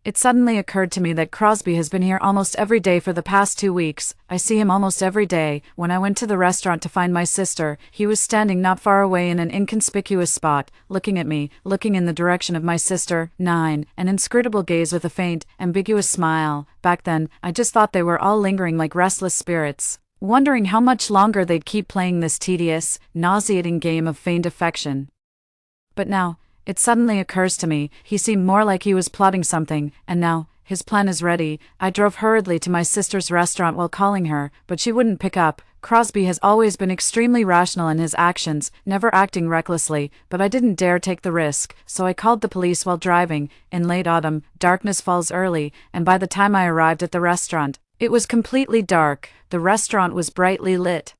Speaker 1: It suddenly occurred to me that Crosby has been here almost every day for the past 2 weeks. I see him almost every day. When I went to the restaurant to find my sister, he was standing not far away in an inconspicuous spot, looking at me, looking in the direction of my sister, 9, an inscrutable gaze with a faint, ambiguous smile. Back then, I just thought they were all lingering like restless spirits, wondering how much longer they'd keep playing this tedious, nauseating game of feigned affection. But now, it suddenly occurs to me, he seemed more like he was plotting something, and now, his plan is ready. I drove hurriedly to my sister's restaurant while calling her, but she wouldn't pick up. Crosby has always been extremely rational in his actions, never acting recklessly, but I didn't dare take the risk, so I called the police while driving. In late autumn, darkness falls early, and by the time I arrived at the restaurant, it was completely dark. The restaurant was brightly lit,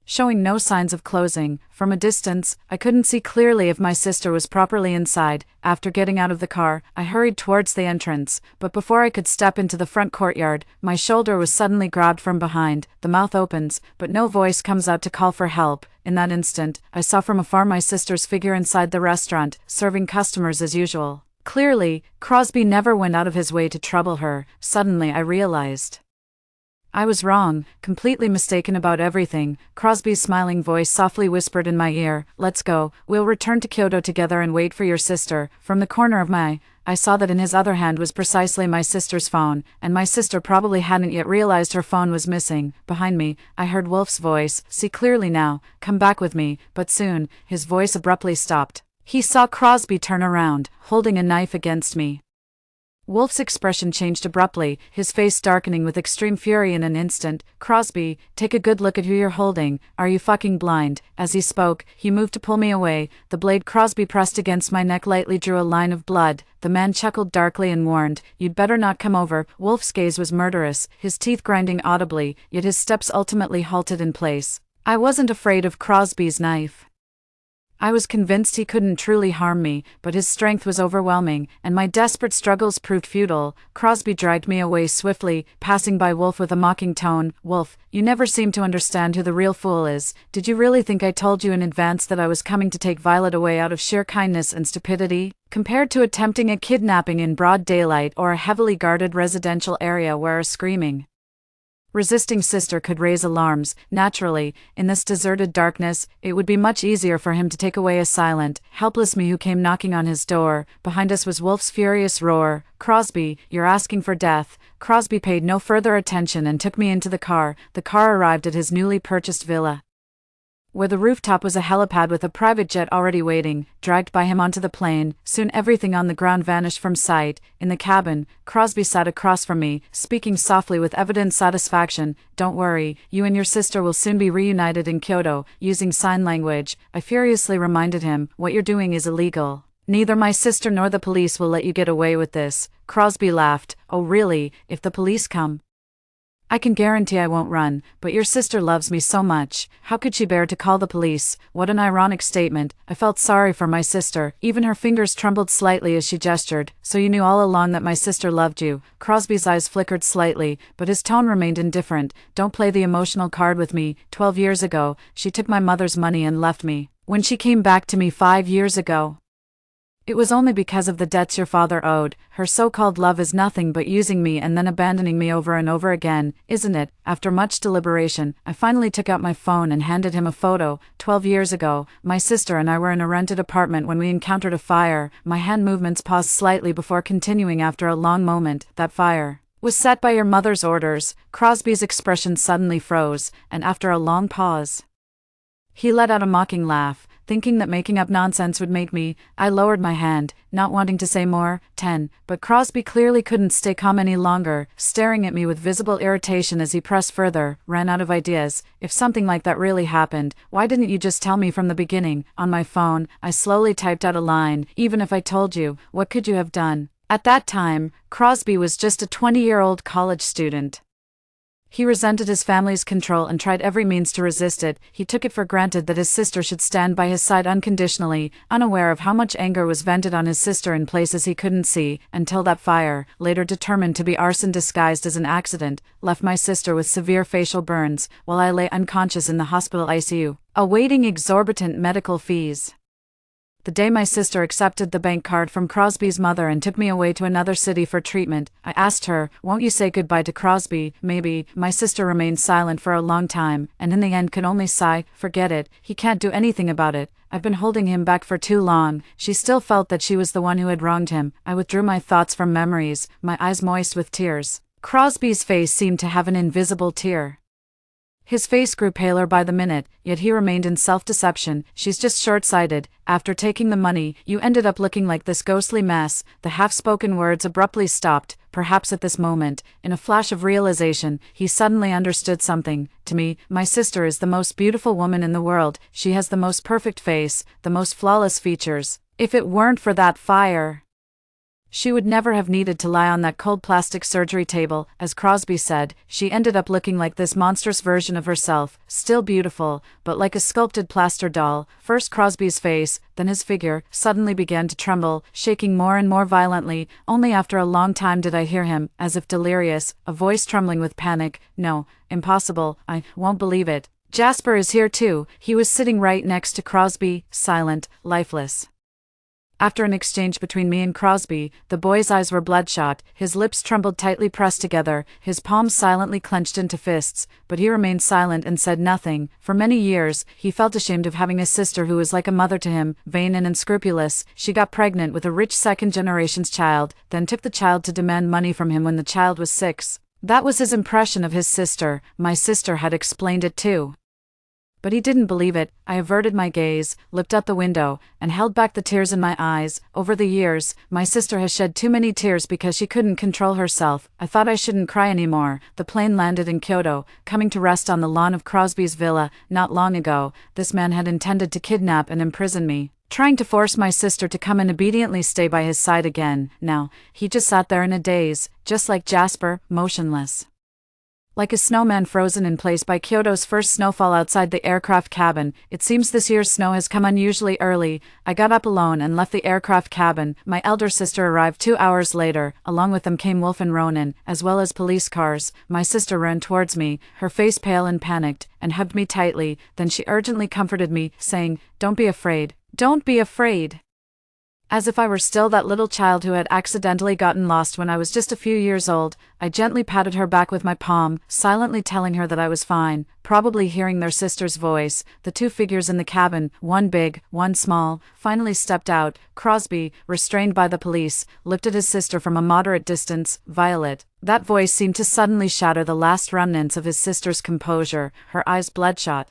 Speaker 1: showing no signs of closing. From a distance, I couldn't see clearly if my sister was properly inside. After getting out of the car, I hurried towards the entrance, but before I could step into the front courtyard, my shoulder was suddenly grabbed from behind. The mouth opens, but no voice comes out to call for help. In that instant, I saw from afar my sister's figure inside the restaurant, serving customers as usual. Clearly, Crosby never went out of his way to trouble her. Suddenly I realized I was wrong, completely mistaken about everything. Crosby's smiling voice softly whispered in my ear, "Let's go, we'll return to Kyoto together and wait for your sister." From the corner of my eye, I saw that in his other hand was precisely my sister's phone, and my sister probably hadn't yet realized her phone was missing. Behind me, I heard Wolf's voice, "See clearly now, come back with me," but soon, his voice abruptly stopped. He saw Crosby turn around, holding a knife against me. Wolf's expression changed abruptly, his face darkening with extreme fury in an instant. "Crosby, take a good look at who you're holding. Are you fucking blind?" As he spoke, he moved to pull me away. The blade Crosby pressed against my neck lightly drew a line of blood. The man chuckled darkly and warned, "You'd better not come over." Wolf's gaze was murderous, his teeth grinding audibly, yet his steps ultimately halted in place. I wasn't afraid of Crosby's knife. I was convinced he couldn't truly harm me, but his strength was overwhelming, and my desperate struggles proved futile. Crosby dragged me away swiftly, passing by Wolf with a mocking tone. "Wolf, you never seem to understand who the real fool is. Did you really think I told you in advance that I was coming to take Violet away out of sheer kindness and stupidity? Compared to attempting a kidnapping in broad daylight or a heavily guarded residential area where a screaming, resisting sister could raise alarms, naturally, in this deserted darkness, it would be much easier for him to take away a silent, helpless me who came knocking on his door. Behind us was Wolf's furious roar. "Crosby, you're asking for death." Crosby paid no further attention and took me into the car. The car arrived at his newly purchased villa, where the rooftop was a helipad with a private jet already waiting. Dragged by him onto the plane, soon everything on the ground vanished from sight. In the cabin, Crosby sat across from me, speaking softly with evident satisfaction. "Don't worry, you and your sister will soon be reunited in Kyoto." Using sign language, I furiously reminded him, "What you're doing is illegal. Neither my sister nor the police will let you get away with this." Crosby laughed. "Oh really? If the police come, I can guarantee I won't run, but your sister loves me so much. How could she bear to call the police?" What an ironic statement. I felt sorry for my sister. Even her fingers trembled slightly as she gestured. "So you knew all along that my sister loved you?" Crosby's eyes flickered slightly, but his tone remained indifferent. "Don't play the emotional card with me. 12 years ago, she took my mother's money and left me. When she came back to me 5 years ago, it was only because of the debts your father owed. Her so-called love is nothing but using me and then abandoning me over and over again, isn't it?" After much deliberation, I finally took out my phone and handed him a photo. 12 years ago, my sister and I were in a rented apartment when we encountered a fire. My hand movements paused slightly before continuing after a long moment. "That fire was set by your mother's orders." Crosby's expression suddenly froze, and after a long pause, he let out a mocking laugh. Thinking that making up nonsense would make me, I lowered my hand, not wanting to say more. 10. But Crosby clearly couldn't stay calm any longer, staring at me with visible irritation as he pressed further. "Ran out of ideas. If something like that really happened, why didn't you just tell me from the beginning?" On my phone, I slowly typed out a line. "Even if I told you, what could you have done?" At that time, Crosby was just a 20-year-old college student. He resented his family's control and tried every means to resist it. He took it for granted that his sister should stand by his side unconditionally, unaware of how much anger was vented on his sister in places he couldn't see, until that fire, later determined to be arson disguised as an accident, left my sister with severe facial burns, while I lay unconscious in the hospital ICU, awaiting exorbitant medical fees. The day my sister accepted the bank card from Crosby's mother and took me away to another city for treatment, I asked her, "Won't you say goodbye to Crosby?" "Maybe." My sister remained silent for a long time, and in the end could only sigh. "Forget it. He can't do anything about it. I've been holding him back for too long." She still felt that she was the one who had wronged him. I withdrew my thoughts from memories, my eyes moist with tears. Crosby's face seemed to have an invisible tear. His face grew paler by the minute, yet he remained in self-deception. "She's just short-sighted. After taking the money, you ended up looking like this ghostly mess." The half-spoken words abruptly stopped. Perhaps at this moment, in a flash of realization, he suddenly understood something. "To me, my sister is the most beautiful woman in the world. She has the most perfect face, the most flawless features. If it weren't for that fire, she would never have needed to lie on that cold plastic surgery table." As Crosby said, she ended up looking like this monstrous version of herself, still beautiful, but like a sculpted plaster doll. First Crosby's face, then his figure, suddenly began to tremble, shaking more and more violently. Only after a long time did I hear him, as if delirious, a voice trembling with panic. "No, impossible, I won't believe it. Jasper is here too." He was sitting right next to Crosby, silent, lifeless. After an exchange between me and Crosby, the boy's eyes were bloodshot, his lips trembled tightly pressed together, his palms silently clenched into fists, but he remained silent and said nothing. For many years, he felt ashamed of having a sister who was like a mother to him, vain and unscrupulous. She got pregnant with a rich second-generation's child, then took the child to demand money from him when the child was 6. That was his impression of his sister. My sister had explained it too. But he didn't believe it. I averted my gaze, looked out the window, and held back the tears in my eyes. Over the years, my sister has shed too many tears because she couldn't control herself. I thought I shouldn't cry anymore. The plane landed in Kyoto, coming to rest on the lawn of Crosby's villa. Not long ago, this man had intended to kidnap and imprison me, trying to force my sister to come and obediently stay by his side again. Now, he just sat there in a daze, just like Jasper, motionless, like a snowman frozen in place by Kyoto's first snowfall outside the aircraft cabin. It seems this year's snow has come unusually early. I got up alone and left the aircraft cabin. My elder sister arrived 2 hours later. Along with them came Wolf and Ronan, as well as police cars. My sister ran towards me, her face pale and panicked, and hugged me tightly. Then she urgently comforted me, saying, "Don't be afraid. Don't be afraid." As if I were still that little child who had accidentally gotten lost when I was just a few years old, I gently patted her back with my palm, silently telling her that I was fine. Probably hearing their sister's voice, the two figures in the cabin, one big, one small, finally stepped out. Crosby, restrained by the police, looked at his sister from a moderate distance. "Violet." That voice seemed to suddenly shatter the last remnants of his sister's composure, her eyes bloodshot.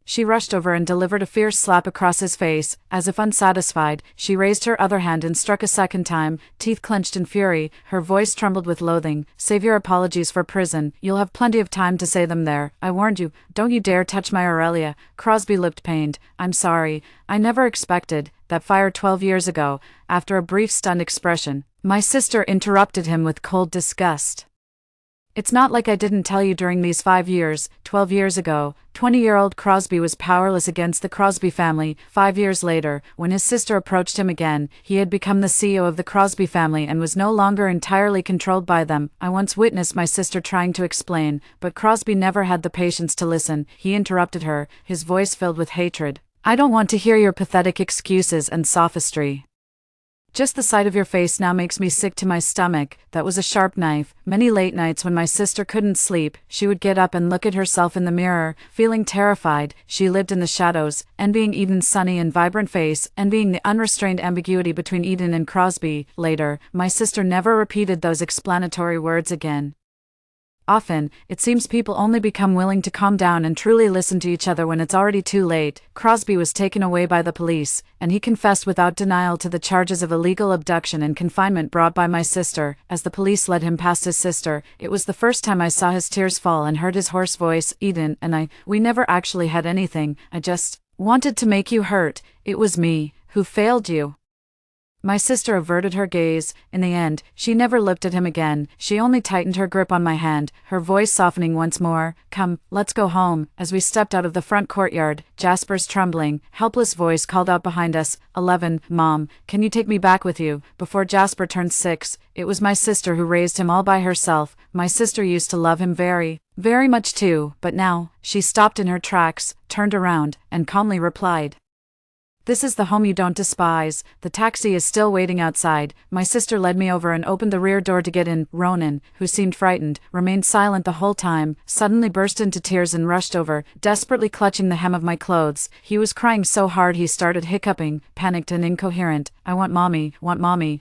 Speaker 1: She rushed over and delivered a fierce slap across his face. As if unsatisfied, she raised her other hand and struck a second time, teeth clenched in fury. Her voice trembled with loathing. "Save your apologies for prison. You'll have plenty of time to say them there. I warned you. Don't you dare touch my Aurelia." Crosby looked pained. "I'm sorry. I never expected that fire 12 years ago." After a brief stunned expression, my sister interrupted him with cold disgust. "It's not like I didn't tell you during these 5 years. 12 years ago, 20-year-old Crosby was powerless against the Crosby family. 5 years later, when his sister approached him again, he had become the CEO of the Crosby family and was no longer entirely controlled by them. I once witnessed my sister trying to explain, but Crosby never had the patience to listen." He interrupted her, his voice filled with hatred. "I don't want to hear your pathetic excuses and sophistry. Just the sight of your face now makes me sick to my stomach." That was a sharp knife. Many late nights when my sister couldn't sleep, she would get up and look at herself in the mirror, feeling terrified. She lived in the shadows, envying Eden's sunny and vibrant face, envying the unrestrained ambiguity between Eden and Crosby. Later, my sister never repeated those explanatory words again. Often, it seems people only become willing to calm down and truly listen to each other when it's already too late. Crosby was taken away by the police, and he confessed without denial to the charges of illegal abduction and confinement brought by my sister. As the police led him past his sister, it was the first time I saw his tears fall and heard his hoarse voice. "Eden and we never actually had anything. I just wanted to make you hurt. It was me who failed you." My sister averted her gaze. In the end, she never looked at him again. She only tightened her grip on my hand, her voice softening once more. "Come, let's go home." As we stepped out of the front courtyard, Jasper's trembling, helpless voice called out behind us, "11, Mom, can you take me back with you?" Before Jasper turned 6, it was my sister who raised him all by herself. My sister used to love him very, very much too, but now, she stopped in her tracks, turned around, and calmly replied, "This is the home you don't despise." The taxi is still waiting outside. My sister led me over and opened the rear door to get in. Ronan, who seemed frightened, remained silent the whole time, suddenly burst into tears and rushed over, desperately clutching the hem of my clothes. He was crying so hard he started hiccuping, panicked and incoherent. "I want mommy,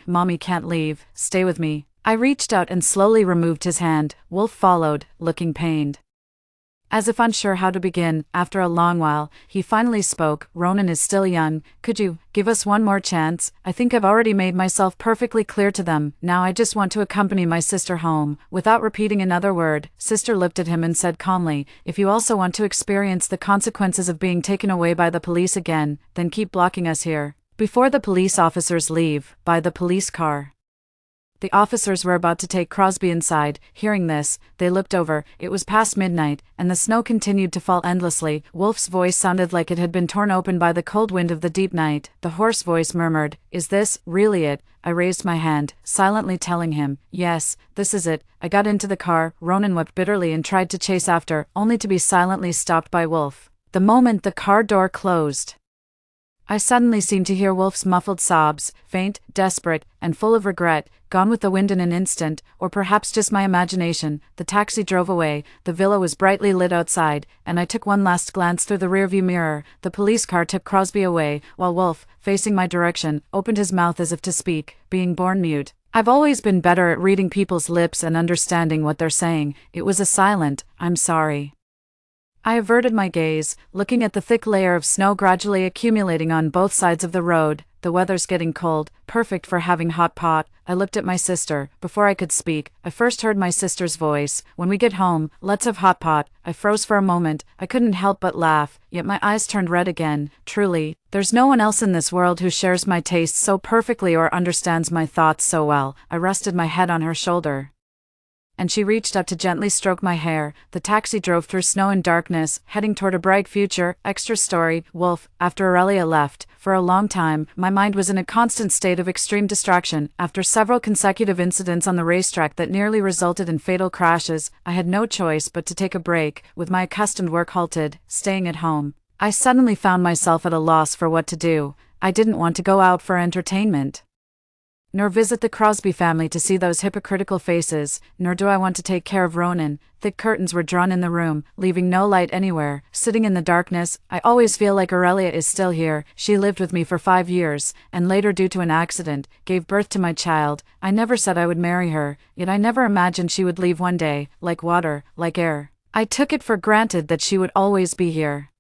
Speaker 1: mommy can't leave, stay with me." I reached out and slowly removed his hand. Wolf followed, looking pained. As if unsure how to begin, after a long while, he finally spoke. "Ronan is still young. Could you give us one more chance? I think I've already made myself perfectly clear to them. Now I just want to accompany my sister home." Without repeating another word, sister looked at him and said calmly, "If you also want to experience the consequences of being taken away by the police again, then keep blocking us here." Before the police officers leave, by the police car. The officers were about to take Crosby inside. Hearing this, they looked over. It was past midnight, and the snow continued to fall endlessly. Wolf's voice sounded like it had been torn open by the cold wind of the deep night. The hoarse voice murmured, "Is this really it?" I raised my hand, silently telling him, "Yes, this is it." I got into the car. Ronan wept bitterly and tried to chase after, only to be silently stopped by Wolf. The moment the car door closed, I suddenly seemed to hear Wolf's muffled sobs, faint, desperate, and full of regret, gone with the wind in an instant, or perhaps just my imagination. The taxi drove away, the villa was brightly lit outside, and I took one last glance through the rearview mirror. The police car took Crosby away, while Wolf, facing my direction, opened his mouth as if to speak, being born mute. I've always been better at reading people's lips and understanding what they're saying. It was a silent, "I'm sorry." I averted my gaze, looking at the thick layer of snow gradually accumulating on both sides of the road. The weather's getting cold, perfect for having hot pot. I looked at my sister. Before I could speak, I first heard my sister's voice. When we get home, let's have hot pot. I froze for a moment. I couldn't help but laugh, yet my eyes turned red again. Truly, there's no one else in this world who shares my tastes so perfectly or understands my thoughts so well. I rested my head on her shoulder, and she reached up to gently stroke my hair. The taxi drove through snow and darkness, heading toward a bright future. Extra story, Wolf. After Aurelia left, for a long time, my mind was in a constant state of extreme distraction. After several consecutive incidents on the racetrack that nearly resulted in fatal crashes, I had no choice but to take a break. With my accustomed work halted, staying at home, I suddenly found myself at a loss for what to do. I didn't want to go out for entertainment, nor visit the Crosby family to see those hypocritical faces, nor do I want to take care of Ronan. Thick curtains were drawn in the room, leaving no light anywhere. Sitting in the darkness, I always feel like Aurelia is still here. She lived with me for 5 years, and later, due to an accident, gave birth to my child. I never said I would marry her, yet I never imagined she would leave one day, like water, like air. I took it for granted that she would always be here,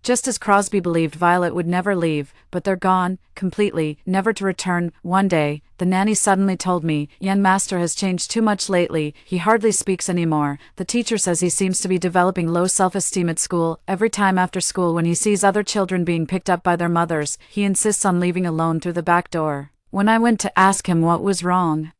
Speaker 1: just as Crosby believed Violet would never leave, but they're gone, completely, never to return. One day, the nanny suddenly told me, "Young Master has changed too much lately, he hardly speaks anymore. The teacher says he seems to be developing low self-esteem at school. Every time after school when he sees other children being picked up by their mothers, he insists on leaving alone through the back door." When I went to ask him what was wrong,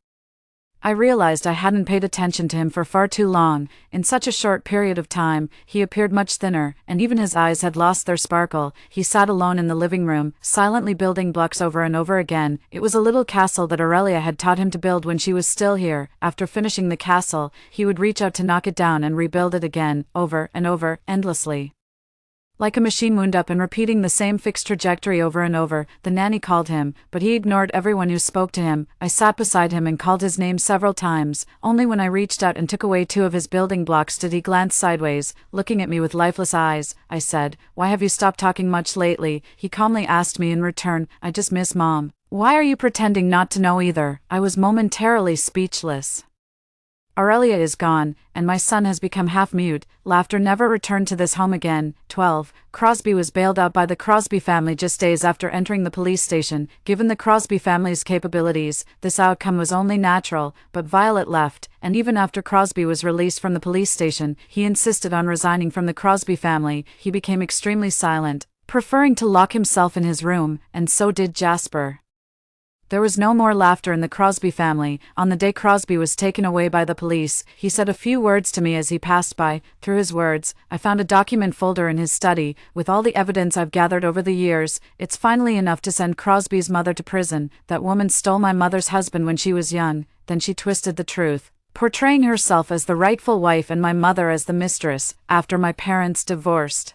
Speaker 1: I realized I hadn't paid attention to him for far too long. In such a short period of time, he appeared much thinner, and even his eyes had lost their sparkle. He sat alone in the living room, silently building blocks over and over again. It was a little castle that Aurelia had taught him to build when she was still here. After finishing the castle, he would reach out to knock it down and rebuild it again, over and over, endlessly, like a machine wound up and repeating the same fixed trajectory over and over. The nanny called him, but he ignored everyone who spoke to him. I sat beside him and called his name several times. Only when I reached out and took away 2 of his building blocks did he glance sideways, looking at me with lifeless eyes. I said, "Why have you stopped talking much lately?" He calmly asked me in return, "I just miss Mom." "Why are you pretending not to know either?" I was momentarily speechless. Aurelia is gone, and my son has become half-mute. Laughter never returned to this home again. 12. Crosby was bailed out by the Crosby family just days after entering the police station. Given the Crosby family's capabilities, this outcome was only natural, but Violet left, and even after Crosby was released from the police station, he insisted on resigning from the Crosby family. He became extremely silent, preferring to lock himself in his room, and so did Jasper. There was no more laughter in the Crosby family. On the day Crosby was taken away by the police, he said a few words to me as he passed by. Through his words, I found a document folder in his study, with all the evidence I've gathered over the years. It's finally enough to send Crosby's mother to prison. That woman stole my mother's husband when she was young. Then she twisted the truth, portraying herself as the rightful wife and my mother as the mistress. After my parents divorced,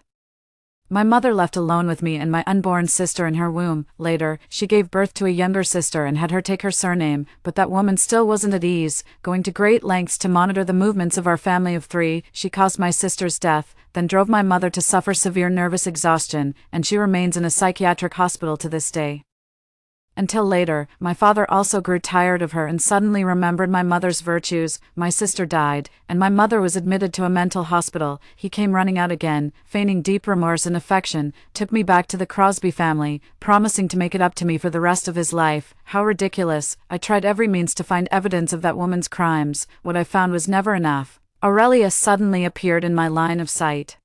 Speaker 1: my mother left alone with me and my unborn sister in her womb. Later, she gave birth to a younger sister and had her take her surname, but that woman still wasn't at ease, going to great lengths to monitor the movements of our family of 3. She caused my sister's death, then drove my mother to suffer severe nervous exhaustion, and she remains in a psychiatric hospital to this day. Until later, my father also grew tired of her and suddenly remembered my mother's virtues. My sister died, and my mother was admitted to a mental hospital. He came running out again, feigning deep remorse and affection, took me back to the Crosby family, promising to make it up to me for the rest of his life. How ridiculous. I tried every means to find evidence of that woman's crimes. What I found was never enough. Aurelia suddenly appeared in my line of sight.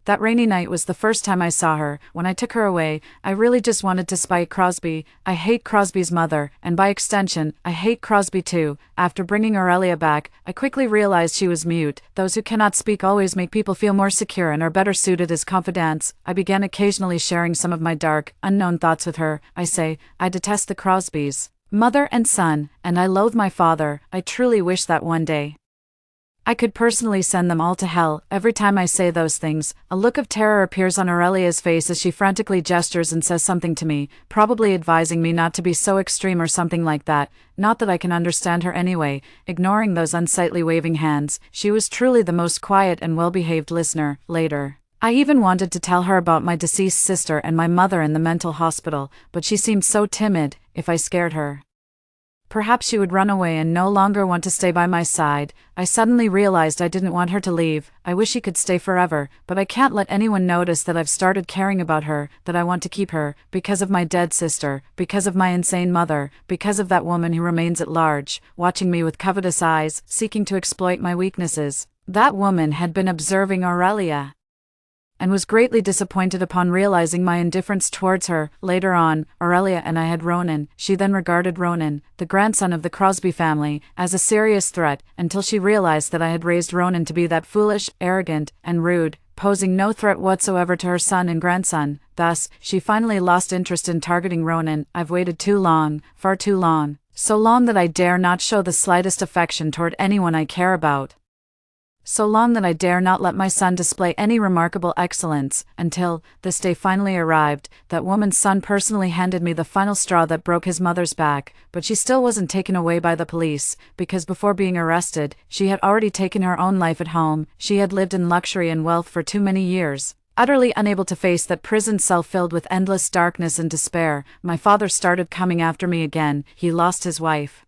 Speaker 1: That rainy night was the first time I saw her. When I took her away, I really just wanted to spite Crosby. I hate Crosby's mother, and by extension, I hate Crosby too. After bringing Aurelia back, I quickly realized she was mute. Those who cannot speak always make people feel more secure and are better suited as confidants. I began occasionally sharing some of my dark, unknown thoughts with her. I say, I detest the Crosbys, mother and son, and I loathe my father. I truly wish that one day I could personally send them all to hell. Every time I say those things, a look of terror appears on Aurelia's face as she frantically gestures and says something to me, probably advising me not to be so extreme or something like that. Not that I can understand her anyway. Ignoring those unsightly waving hands, she was truly the most quiet and well-behaved listener. Later, I even wanted to tell her about my deceased sister and my mother in the mental hospital, but she seemed so timid. If I scared her, Perhaps she would run away and no longer want to stay by my side. I suddenly realized I didn't want her to leave. I wish she could stay forever, but I can't let anyone notice that I've started caring about her, that I want to keep her, because of my dead sister, because of my insane mother, because of that woman who remains at large, watching me with covetous eyes, seeking to exploit my weaknesses. That woman had been observing Aurelia, and was greatly disappointed upon realizing my indifference towards her. Later on, Aurelia and I had Ronan. She then regarded Ronan, the grandson of the Crosby family, as a serious threat, until she realized that I had raised Ronan to be that foolish, arrogant, and rude, posing no threat whatsoever to her son and grandson. Thus, she finally lost interest in targeting Ronan. I've waited too long, far too long, so long that I dare not show the slightest affection toward anyone I care about. So long that I dare not let my son display any remarkable excellence, until, this day finally arrived, that woman's son personally handed me the final straw that broke his mother's back, but she still wasn't taken away by the police, because before being arrested, she had already taken her own life at home. She had lived in luxury and wealth for too many years. Utterly unable to face that prison cell filled with endless darkness and despair, my father started coming after me again. He lost his wife,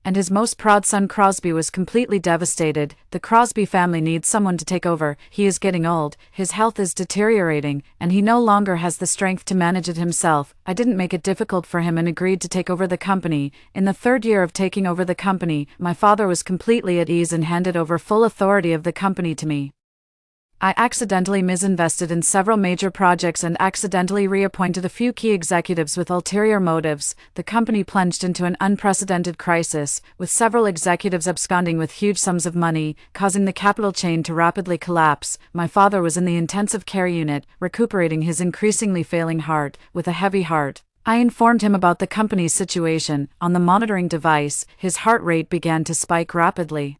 Speaker 1: and his most proud son Crosby was completely devastated. The Crosby family needs someone to take over. He is getting old, his health is deteriorating, and he no longer has the strength to manage it himself. I didn't make it difficult for him and agreed to take over the company. In the third year of taking over the company, my father was completely at ease and handed over full authority of the company to me. I accidentally misinvested in several major projects and accidentally reappointed a few key executives with ulterior motives. The company plunged into an unprecedented crisis, with several executives absconding with huge sums of money, causing the capital chain to rapidly collapse. My father was in the intensive care unit, recuperating his increasingly failing heart, with a heavy heart. I informed him about the company's situation. On the monitoring device, his heart rate began to spike rapidly.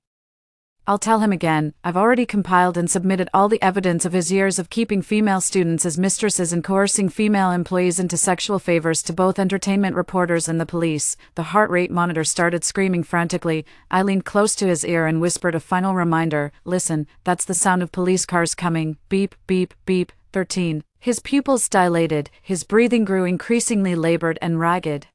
Speaker 1: I'll tell him again. I've already compiled and submitted all the evidence of his years of keeping female students as mistresses and coercing female employees into sexual favors to both entertainment reporters and the police. The heart rate monitor started screaming frantically. I leaned close to his ear and whispered a final reminder. Listen, that's the sound of police cars coming. Beep, beep, beep. 13. His pupils dilated, his breathing grew increasingly labored and ragged,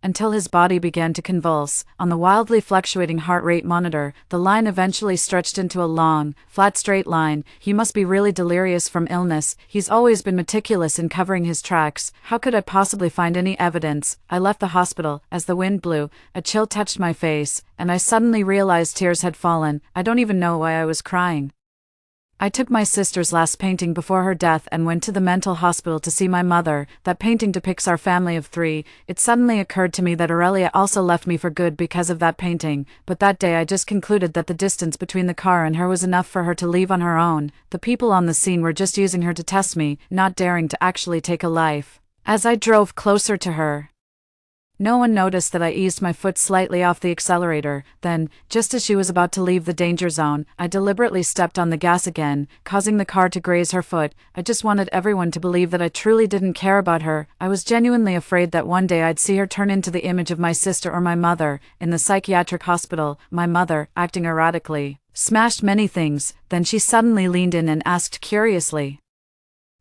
Speaker 1: until his body began to convulse. On the wildly fluctuating heart rate monitor, the line eventually stretched into a long, flat straight line. He must be really delirious from illness. He's always been meticulous in covering his tracks. How could I possibly find any evidence? I left the hospital. As the wind blew, a chill touched my face, and I suddenly realized tears had fallen. I don't even know why I was crying. I took my sister's last painting before her death and went to the mental hospital to see my mother. That painting depicts our family of 3. It suddenly occurred to me that Aurelia also left me for good because of that painting, but that day I just concluded that the distance between the car and her was enough for her to leave on her own. The people on the scene were just using her to test me, not daring to actually take a life. As I drove closer to her, no one noticed that I eased my foot slightly off the accelerator. Then, just as she was about to leave the danger zone, I deliberately stepped on the gas again, causing the car to graze her foot. I just wanted everyone to believe that I truly didn't care about her. I was genuinely afraid that one day I'd see her turn into the image of my sister or my mother. In the psychiatric hospital, my mother, acting erratically, smashed many things. Then she suddenly leaned in and asked curiously,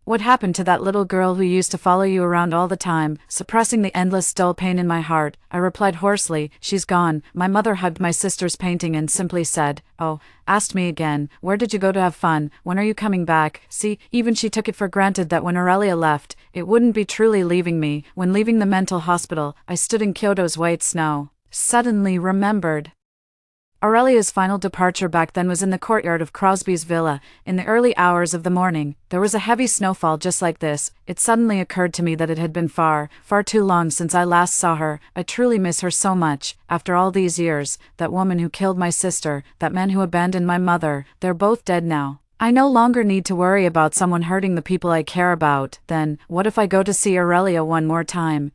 Speaker 1: "What happened to that little girl who used to follow you around all the time?" Suppressing the endless dull pain in my heart, I replied hoarsely, "She's gone." My mother hugged my sister's painting and simply said, "Oh," asked me again, "Where did you go to have fun? When are you coming back?" See, even she took it for granted that when Aurelia left, it wouldn't be truly leaving me. When leaving the mental hospital, I stood in Kyoto's white snow. Suddenly remembered. Aurelia's final departure back then was in the courtyard of Crosby's villa. In the early hours of the morning, there was a heavy snowfall just like this. It suddenly occurred to me that it had been far, far too long since I last saw her. I truly miss her so much. After all these years, that woman who killed my sister, that man who abandoned my mother, they're both dead now. I no longer need to worry about someone hurting the people I care about. Then, what if I go to see Aurelia one more time?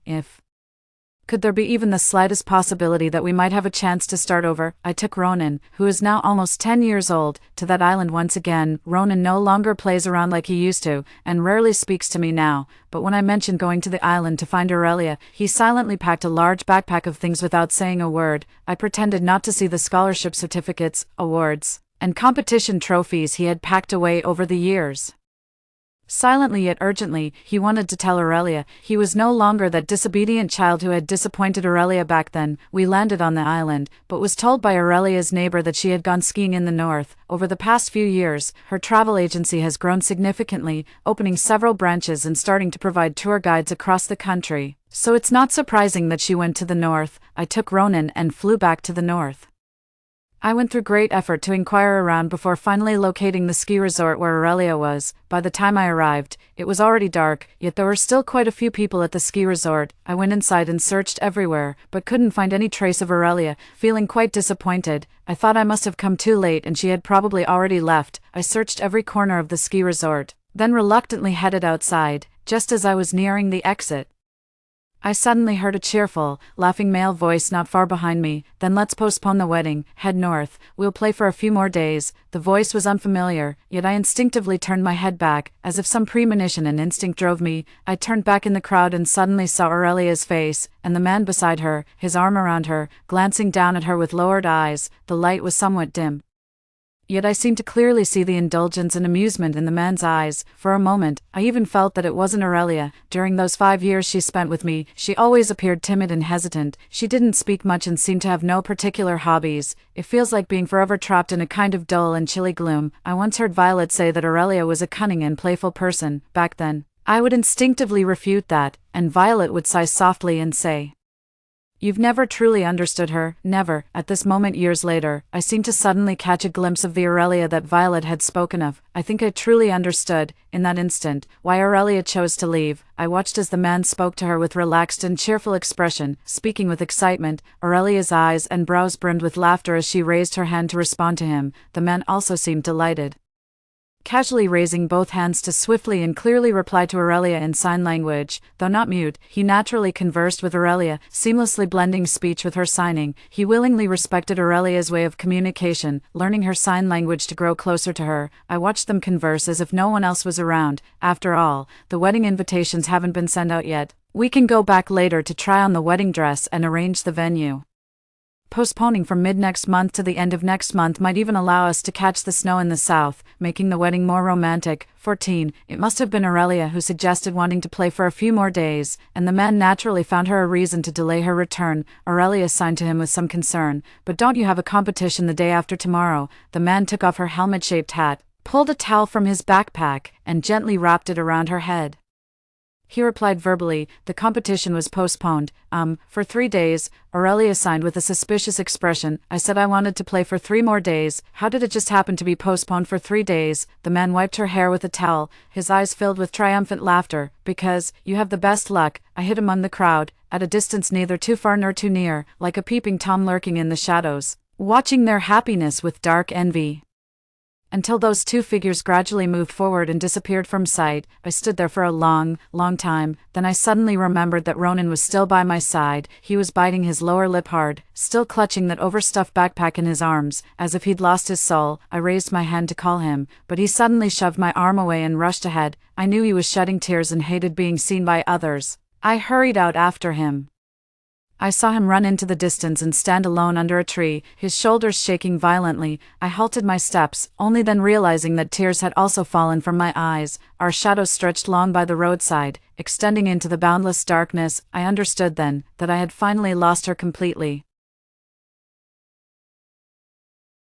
Speaker 1: Could there be even the slightest possibility that we might have a chance to start over? I took Ronan, who is now almost 10 years old, to that island once again. Ronan no longer plays around like he used to, and rarely speaks to me now, but when I mentioned going to the island to find Aurelia, he silently packed a large backpack of things without saying a word. I pretended not to see the scholarship certificates, awards, and competition trophies he had packed away over the years. Silently yet urgently, he wanted to tell Aurelia. He was no longer that disobedient child who had disappointed Aurelia back then. We landed on the island, but was told by Aurelia's neighbor that she had gone skiing in the north. Over the past few years, her travel agency has grown significantly, opening several branches and starting to provide tour guides across the country. So it's not surprising that she went to the north. I took Ronan and flew back to the north. I went through great effort to inquire around before finally locating the ski resort where Aurelia was. By the time I arrived, it was already dark, yet there were still quite a few people at the ski resort. I went inside and searched everywhere, but couldn't find any trace of Aurelia. Feeling quite disappointed, I thought I must have come too late and she had probably already left. I searched every corner of the ski resort, then reluctantly headed outside. Just as I was nearing the exit, I suddenly heard a cheerful, laughing male voice not far behind me. Then let's postpone the wedding, head north, we'll play for a few more days. The voice was unfamiliar, yet I instinctively turned my head back, as if some premonition and instinct drove me. I turned back in the crowd and suddenly saw Aurelia's face, and the man beside her, his arm around her, glancing down at her with lowered eyes. The light was somewhat dim, yet I seemed to clearly see the indulgence and amusement in the man's eyes. For a moment, I even felt that it wasn't Aurelia. During those 5 years she spent with me, she always appeared timid and hesitant. She didn't speak much and seemed to have no particular hobbies. It feels like being forever trapped in a kind of dull and chilly gloom. I once heard Violet say that Aurelia was a cunning and playful person. Back then, I would instinctively refute that, and Violet would sigh softly and say, "You've never truly understood her, never." At this moment years later, I seemed to suddenly catch a glimpse of the Aurelia that Violet had spoken of. I think I truly understood, in that instant, why Aurelia chose to leave. I watched as the man spoke to her with relaxed and cheerful expression, speaking with excitement. Aurelia's eyes and brows brimmed with laughter as she raised her hand to respond to him. The man also seemed delighted, casually raising both hands to swiftly and clearly reply to Aurelia in sign language. Though not mute, he naturally conversed with Aurelia, seamlessly blending speech with her signing. He willingly respected Aurelia's way of communication, learning her sign language to grow closer to her. I watched them converse as if no one else was around. After all, the wedding invitations haven't been sent out yet. We can go back later to try on the wedding dress and arrange the venue. Postponing from mid-next month to the end of next month might even allow us to catch the snow in the south, making the wedding more romantic. 14. It must have been Aurelia who suggested wanting to play for a few more days, and the man naturally found her a reason to delay her return. Aurelia signed to him with some concern, "But don't you have a competition the day after tomorrow?" The man took off her helmet-shaped hat, pulled a towel from his backpack, and gently wrapped it around her head. He replied verbally. The competition was postponed, for 3 days. Aurelia signed with a suspicious expression. I said I wanted to play for 3 more days. How did it just happen to be postponed for 3 days? The man wiped her hair with a towel, his eyes filled with triumphant laughter. "Because, you have the best luck." I hid among the crowd, at a distance neither too far nor too near, like a peeping Tom lurking in the shadows, watching their happiness with dark envy. Until those two figures gradually moved forward and disappeared from sight, I stood there for a long, long time. Then I suddenly remembered that Ronan was still by my side. He was biting his lower lip hard, still clutching that overstuffed backpack in his arms, as if he'd lost his soul. I raised my hand to call him, but he suddenly shoved my arm away and rushed ahead. I knew he was shedding tears and hated being seen by others. I hurried out after him. I saw him run into the distance and stand alone under a tree, his shoulders shaking violently. I halted my steps, only then realizing that tears had also fallen from my eyes. Our shadows stretched long by the roadside, extending into the boundless darkness. I understood then that I had finally lost her completely.